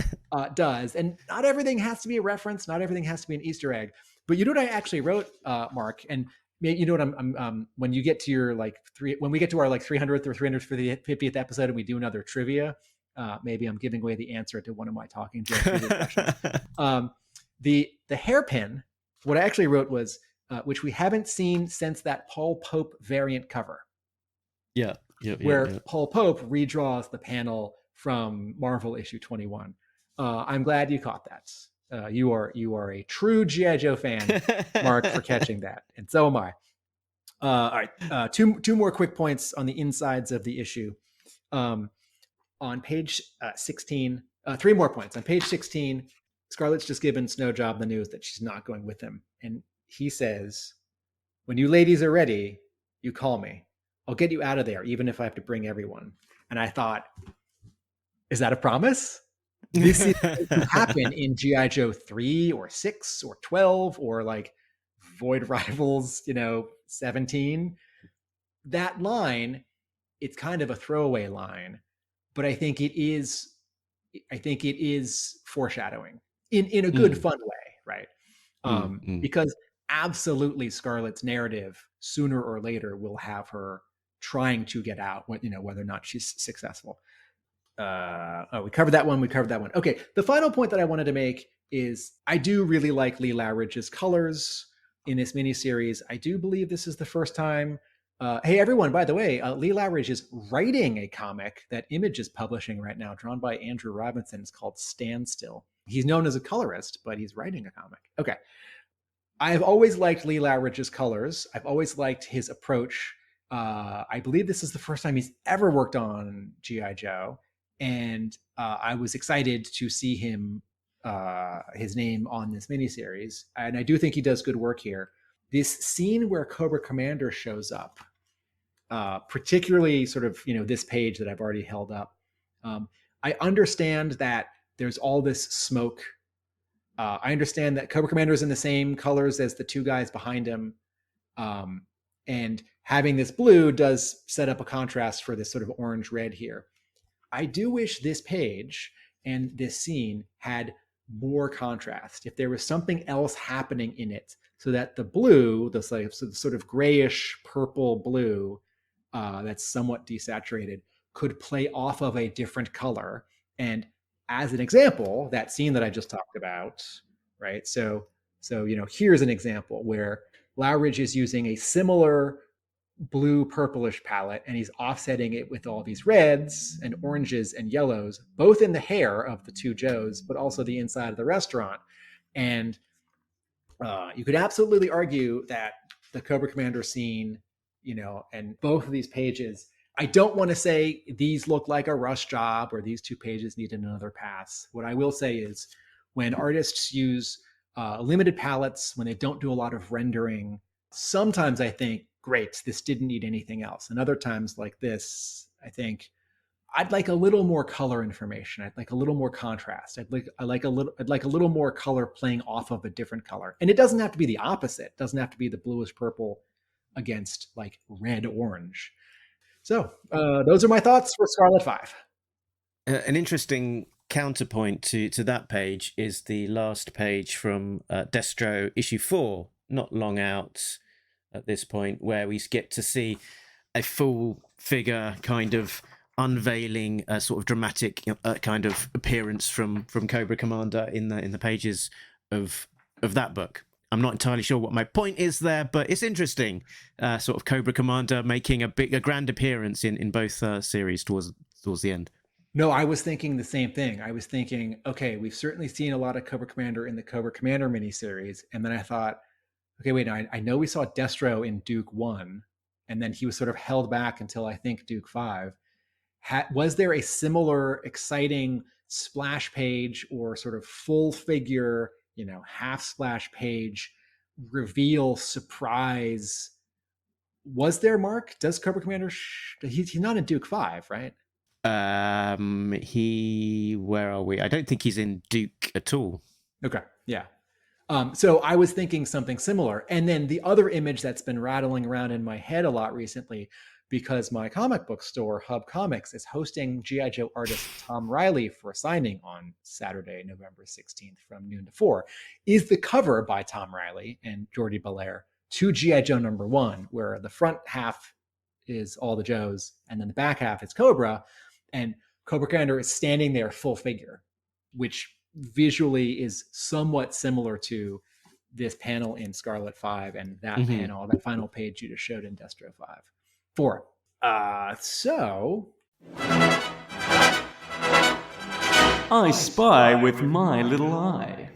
S3: does. And not everything has to be a reference. Not everything has to be an Easter egg. But you know what I actually wrote, Mark? And you know what I'm when you get to your when we get to our 300th or 350th episode and we do another trivia, maybe I'm giving away the answer to one of my talking joke trivia questions. The hairpin, what I actually wrote was, which we haven't seen since that Paul Pope variant cover. Where Paul Pope redraws the panel from Marvel issue 21. I'm glad you caught that. You are a true G.I. Joe fan, Mark, for catching that. And so am I. All right. Two more quick points on the insides of the issue. On page 16, 3 more points. On page 16, Scarlett's just given Snowjob the news that she's not going with him. And he says, when you ladies are ready, you call me. I'll get you out of there, even if I have to bring everyone. And I thought, is that a promise? This is going to happen in G.I. Joe 3 or 6 or 12 or like Void Rivals, 17. That line, it's kind of a throwaway line, but I think it is foreshadowing in a good, fun way, right? Because absolutely Scarlett's narrative sooner or later will have her trying to get out, whether or not she's successful. We covered that one. Okay. The final point that I wanted to make is I do really like Lee Lowridge's colors. in this miniseries. I do believe this is the first time. Hey, everyone, by the way, Lee Loughridge is writing a comic that Image is publishing right now, drawn by Andrew Robinson. It's called Standstill. He's known as a colorist, but he's writing a comic. Okay. I've always liked Lee Loughridge's colors. I've always liked his approach. I believe this is the first time he's ever worked on G.I. Joe. And I was excited to see his name on this miniseries. And I do think he does good work here. This scene where Cobra Commander shows up, particularly sort of, this page that I've already held up. I understand that there's all this smoke. I understand that Cobra Commander is in the same colors as the two guys behind him. And having this blue does set up a contrast for this sort of orange-red here. I do wish this page and this scene had more contrast. If there was something else happening in it, so that the blue, the sort of grayish purple blue that's somewhat desaturated, could play off of a different color. And as an example, that scene that I just talked about, right? So here's an example where Loughridge is using a similar blue purplish palette, and he's offsetting it with all these reds and oranges and yellows, both in the hair of the two Joes, but also the inside of the restaurant. And you could absolutely argue that the Cobra Commander scene, and both of these pages, I don't want to say these look like a rush job or these two pages needed another pass. What I will say is when artists use limited palettes, when they don't do a lot of rendering, sometimes I think, great, this didn't need anything else. And other times like this, I think I'd like a little more color information. I'd like a little more contrast. I'd like a little more color playing off of a different color. And it doesn't have to be the opposite. It doesn't have to be the bluish purple against like red orange. So those are my thoughts for Scarlett 5.
S2: An interesting counterpoint to that page is the last page from Destro issue 4, not long out at this point, where we get to see a full figure kind of unveiling a sort of dramatic kind of appearance from Cobra Commander in the pages of that book. I'm not entirely sure what my point is there, but it's interesting. Sort of Cobra Commander making a grand appearance in both series towards the end.
S3: No, I was thinking the same thing. I was thinking, okay, we've certainly seen a lot of Cobra Commander in the Cobra Commander miniseries, and then I thought, okay, wait, I know we saw Destro in Duke 1, and then he was sort of held back until I think Duke 5. Was there a similar exciting splash page or sort of full figure, half splash page reveal surprise? Was there, Mark? Does Cobra Commander, he's not in Duke 5, right?
S2: Where are we? I don't think he's in Duke at all.
S3: Okay, yeah. So I was thinking something similar. And then the other image that's been rattling around in my head a lot recently, because my comic book store, Hub Comics, is hosting G.I. Joe artist Tom Riley for a signing on Saturday, November 16th from noon to 4, is the cover by Tom Riley and Jordi Belair to G.I. Joe number 1, where the front half is all the Joes, and then the back half is Cobra. And Cobra Commander is standing there full figure, which visually is somewhat similar to this panel in Scarlett 5 and that panel, that final page you just showed in Destro 4. So
S1: I spy with my little eye.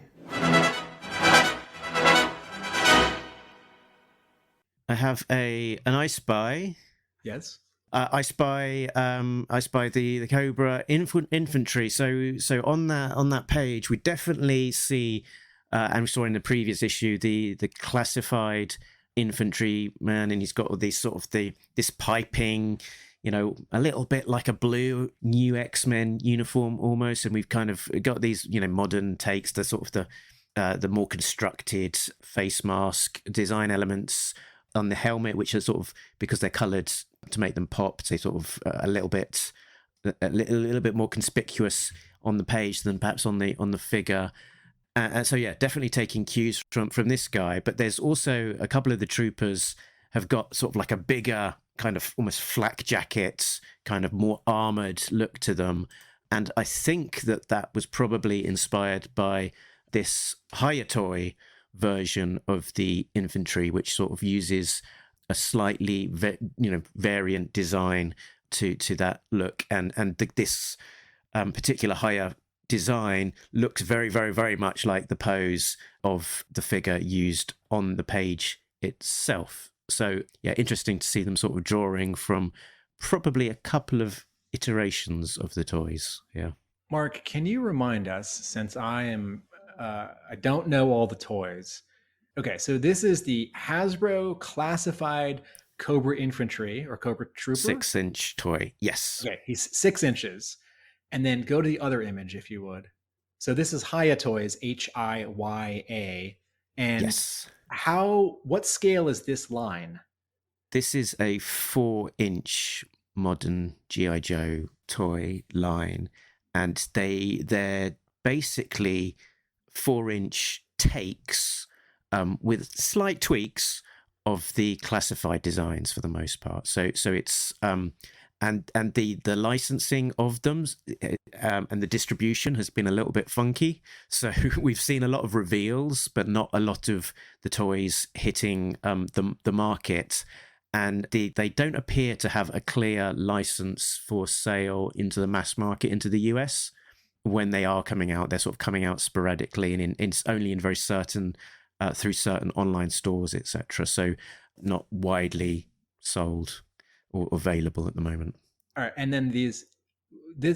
S2: I have an I spy.
S3: Yes.
S2: I spy the Cobra infantry. So on that page, we definitely see, and we saw in the previous issue, the classified infantry man, and he's got all these sort of this piping, a little bit like a blue new X-Men uniform almost, and we've kind of got these modern takes, the sort of the more constructed face mask design elements on the helmet, which are sort of, because they're coloured to make them pop, so sort of a little bit more conspicuous on the page than perhaps on the figure. So yeah, definitely taking cues from this guy. But there's also a couple of the troopers have got sort of like a bigger kind of almost flak jacket, kind of more armoured look to them. And I think that was probably inspired by this Hayatoi version of the infantry, which sort of uses a slightly variant design to that look, and this particular higher design looks very, very, very much like the pose of the figure used on the page itself. So yeah, interesting to see them sort of drawing from probably a couple of iterations of the toys. Yeah.
S3: Mark, can you remind us, since I don't know all the toys. Okay, so this is the Hasbro classified Cobra Infantry or Cobra Trooper.
S2: 6-inch toy. Yes.
S3: Okay, he's 6 inches. And then go to the other image, if you would. So this is Hiya Toys, Hiya. And
S2: yes.
S3: What scale is this line?
S2: This is a 4-inch modern G.I. Joe toy line. And they're basically 4-inch takes with slight tweaks of the classified designs for the most part. So it's and the licensing of them and the distribution has been a little bit funky. So we've seen a lot of reveals, but not a lot of the toys hitting the market. And they don't appear to have a clear license for sale into the mass market, into the US. When they are coming out, they're sort of coming out sporadically and only in very certain, through certain online stores, etc. So not widely sold or available at the moment.
S3: All right, and then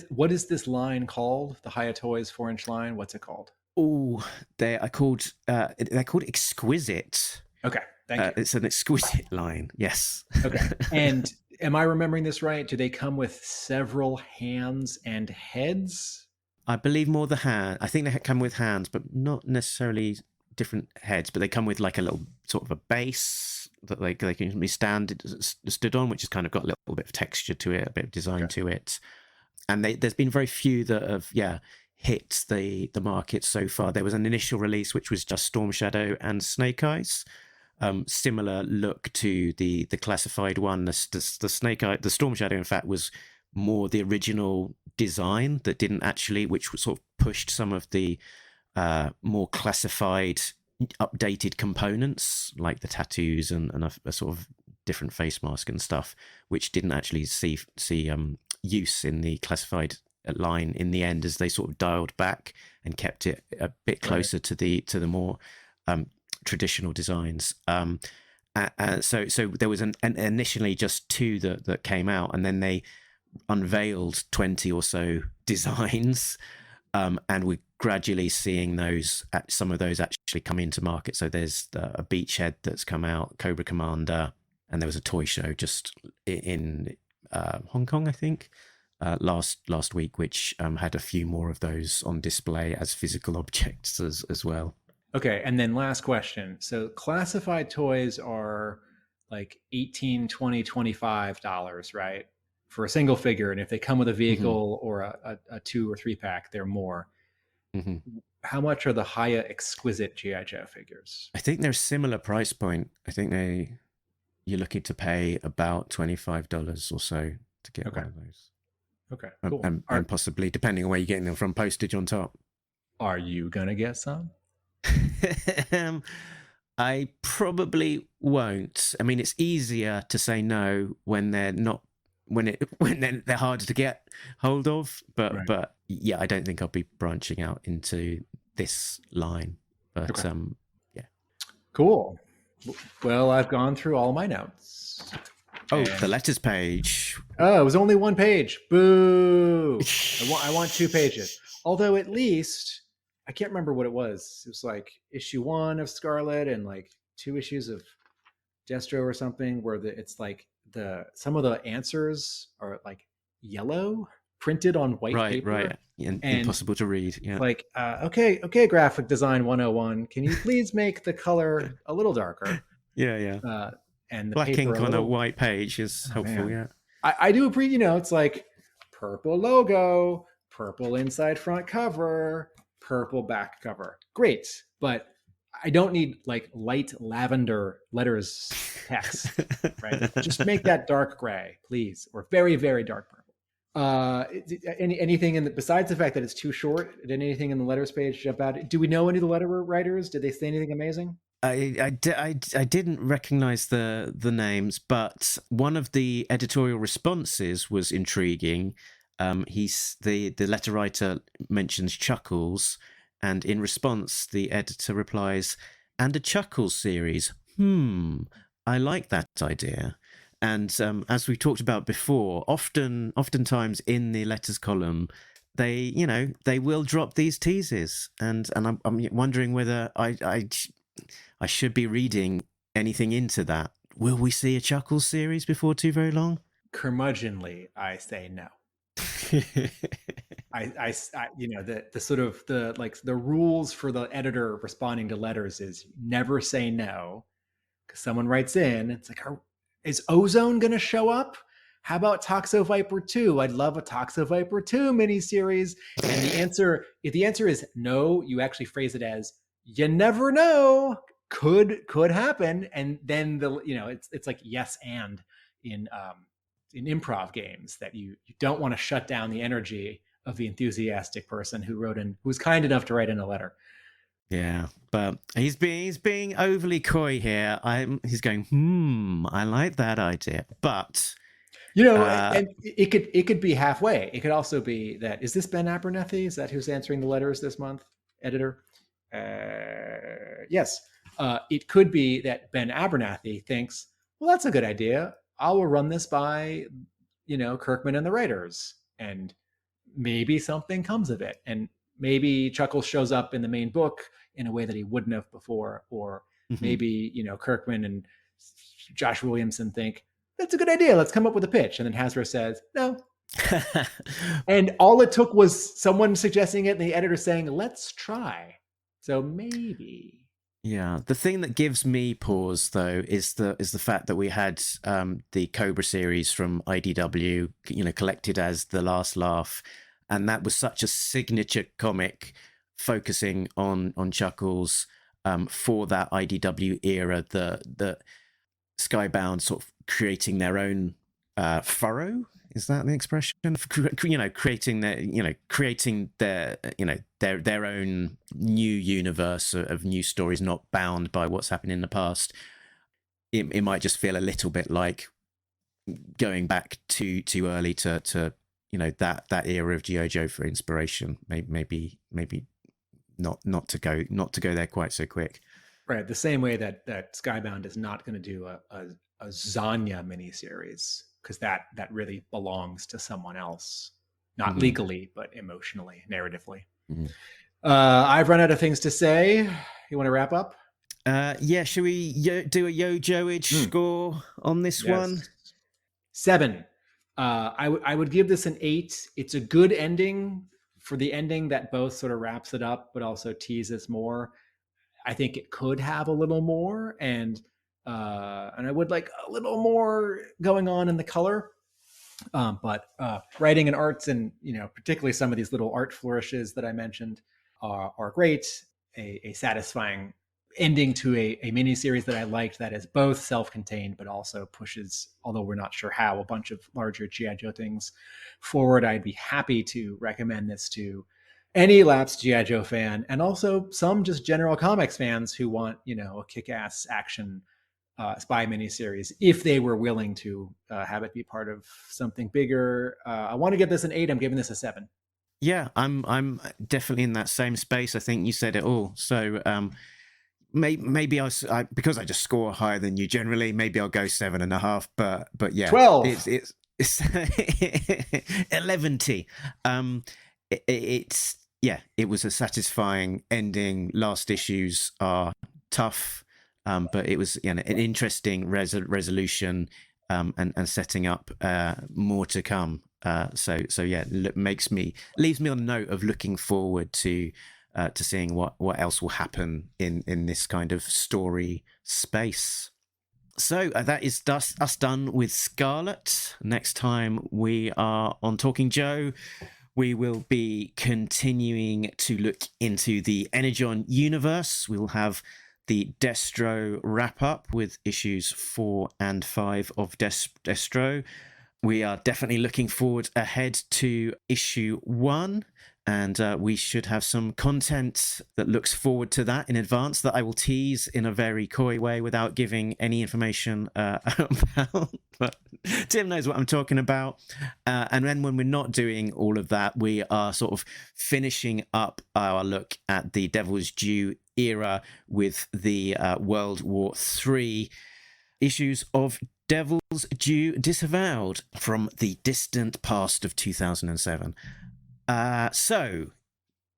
S3: what is this line called? The Hiya Toys 4-inch line. What's it called?
S2: Oh, they're called Exquisite.
S3: Okay, thank you.
S2: It's an exquisite line. Yes.
S3: Okay, and am I remembering this right? Do they come with several hands and heads?
S2: I believe more the hand. I think they come with hands, but not necessarily different heads. But they come with like a little sort of a base that they can be stood on, which has kind of got a little bit of texture to it, a bit of design to it. And there's been very few that have hit the market so far. There was an initial release which was just Storm Shadow and Snake Eyes. Similar look to the classified one. The Snake Eye, the Storm Shadow, in fact, was more the original design that didn't actually, which sort of pushed some of the more classified, updated components like the tattoos and a sort of different face mask and stuff, which didn't actually see use in the classified line in the end, as they sort of dialed back and kept it a bit closer to the more traditional designs. So there was an initially just 2 that came out, and then they unveiled 20 or so designs, and we're gradually seeing some of those actually come into market. So there's a Beachhead that's come out, Cobra Commander, and there was a toy show just in Hong Kong, I think, last week, which had a few more of those on display as physical objects as well.
S3: Okay, and then last question. So classified toys are like $18, $20, $25, right? For a single figure. And if they come with a vehicle or a 2 or 3 pack, they're more. How much are the Hiya Exquisite G.I. Joe figures?
S2: I think they're a similar price point. I think you're looking to pay about $25 or so to get one of those.
S3: Okay, cool.
S2: And possibly, depending on where you're getting them from, postage on top.
S3: Are you going to get some?
S2: I probably won't. I mean, it's easier to say no when they're not, when they're harder to get hold of. But yeah, I don't think I'll be branching out into this line. But yeah.
S3: Cool. Well, I've gone through all my notes.
S2: Oh, the letters page.
S3: Oh, it was only 1 page. Boo! I want 2 pages. Although at least I can't remember what it was. It was like issue 1 of Scarlett and like 2 issues of Destro or something, where it's like some of the answers are like yellow, printed on white paper. Right.
S2: And impossible to read. Yeah.
S3: Like, okay, graphic design 101. Can you please make the color a little darker?
S2: Yeah.
S3: And the
S2: black
S3: paper
S2: ink on a white page is helpful.
S3: Man.
S2: Yeah.
S3: I do appreciate, it's like purple logo, purple inside front cover, purple back cover. Great. But I don't need like light lavender letters text, right? Just make that dark gray, please, or very, very dark purple. Anything besides the fact that it's too short? Did anything in the letters page jump out? Do we know any of the letter writers? Did they say anything amazing?
S2: I didn't recognize the names, but one of the editorial responses was intriguing. He's the letter writer mentions Chuckles, and in response, the editor replies, "And a Chuckles series. I like that idea." And as we talked about before, oftentimes in the letters column, they will drop these teases, and I'm wondering whether I should be reading anything into that. Will we see a Chuckles series before too very long?
S3: Curmudgeonly, I say no. I the sort of the rules for the editor responding to letters is never say no, because someone writes in, it's like, is Ozone going to show up? How about Toxo Viper 2? I'd love a Toxo Viper 2 miniseries. And if the answer is no, you actually phrase it as, you never know, could happen. And then it's like yes and in improv games, that you don't want to shut down the energy of the enthusiastic person who was kind enough to write in a letter.
S2: Yeah, but he's being overly coy here. He's going, I like that idea, but
S3: and it could be halfway. It could also be that, is this Ben Abernethy? Is that who's answering the letters this month? Editor? Yes. It could be that Ben Abernethy thinks, well, that's a good idea. I will run this by, Kirkman and the writers, and maybe something comes of it. And maybe Chuckles shows up in the main book in a way that he wouldn't have before. Or maybe, Kirkman and Josh Williamson think, that's a good idea. Let's come up with a pitch. And then Hasbro says, no. And all it took was someone suggesting it and the editor saying, let's try. So maybe.
S2: Yeah, the thing that gives me pause, though, is the fact that we had the Cobra series from IDW, collected as The Last Laugh, and that was such a signature comic focusing on Chuckles for that IDW era. The Skybound sort of creating their own furrow. Is that the expression? Creating their own new universe of new stories, not bound by what's happened in the past. It might just feel a little bit like going back too early to that era of G.I. Joe for inspiration. Maybe not to go there quite so quick.
S3: Right, the same way that Skybound is not going to do a Zanya miniseries, because that really belongs to someone else, not legally, but emotionally, narratively. I've run out of things to say. You want to wrap up?
S2: Yeah, should we do a Yo-Joage score on this one?
S3: 7. I would give this an 8. It's a good ending for the ending that both sort of wraps it up, but also teases more. I think it could have a little more, and I would like a little more going on in the color. But writing and arts, and particularly some of these little art flourishes that I mentioned, are great. A satisfying ending to a miniseries that I liked, that is both self-contained but also pushes, although we're not sure how, a bunch of larger G.I. Joe things forward. I'd be happy to recommend this to any lapsed G.I. Joe fan, and also some just general comics fans who want, a kick-ass action spy miniseries, if they were willing to have it be part of something bigger. I want to give this an 8. I'm giving this a 7.
S2: Yeah, I'm definitely in that same space. I think you said it all. So maybe I because I just score higher than you generally, maybe I'll go 7.5. But yeah,
S3: 12.
S2: It's 11T. It was a satisfying ending. Last issues are tough, but it was an interesting resolution and setting up more to come. So yeah, leaves me on a note of looking forward to seeing what else will happen in this kind of story space. So that is us done with Scarlett. Next time we are on Talking Joe, we will be continuing to look into the Energon Universe. We will have the Destro wrap-up with issues 4 and 5 of Destro. we are definitely looking forward ahead to issue 1. And we should have some content that looks forward to that in advance that I will tease in a very coy way without giving any information about. But Tim knows what I'm talking about. And then when we're not doing all of that, we are sort of finishing up our look at the Devil's Due era with the World War III issues of Devil's Due Disavowed from the distant past of 2007. So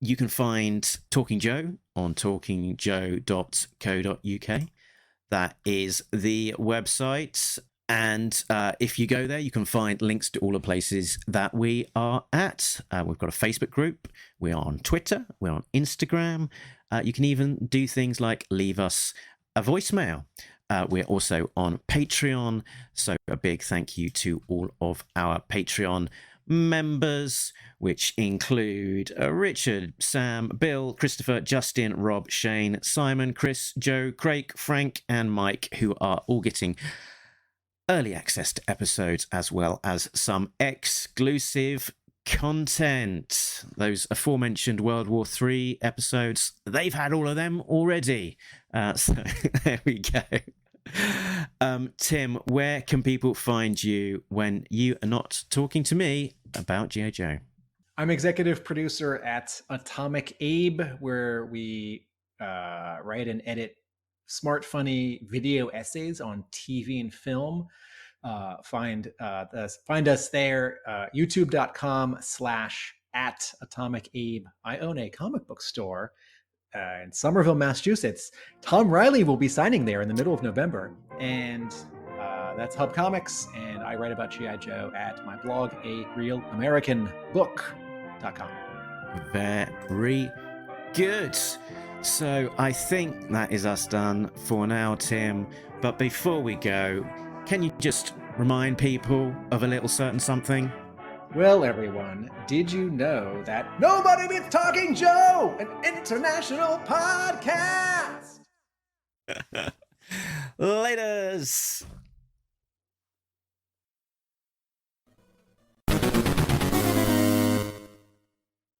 S2: you can find Talking Joe on talkingjoe.co.uk. That is the website. And if you go there, you can find links to all the places that we are at. We've got a Facebook group. We're on Twitter. We're on Instagram. You can even do things like leave us a voicemail. We're also on Patreon. So a big thank you to all of our Patreon members, which include Richard, Sam, Bill, Christopher, Justin, Rob, Shane, Simon, Chris, Joe, Craig, Frank, and Mike, who are all getting early access to episodes as well as some exclusive content. Those aforementioned World War III episodes, they've had all of them already. So there we go. Tim, where can people find you when you are not talking to me about G.I. Joe?
S3: I'm executive producer at Atomic Abe, where we write and edit smart, funny video essays on TV and film. Find us there, youtube.com/@Atomic Abe. I own a comic book store in Somerville, Massachusetts. Tom Riley will be signing there in the middle of November. And that's Hub Comics. And I write about G.I. Joe at my blog, arealamericanbook.com.
S2: Very good. So I think that is us done for now, Tim. But before we go, can you just remind people of a little certain something?
S3: Well, everyone, did you know that Nobody Beats Talking Joe, an international podcast?
S2: Laters!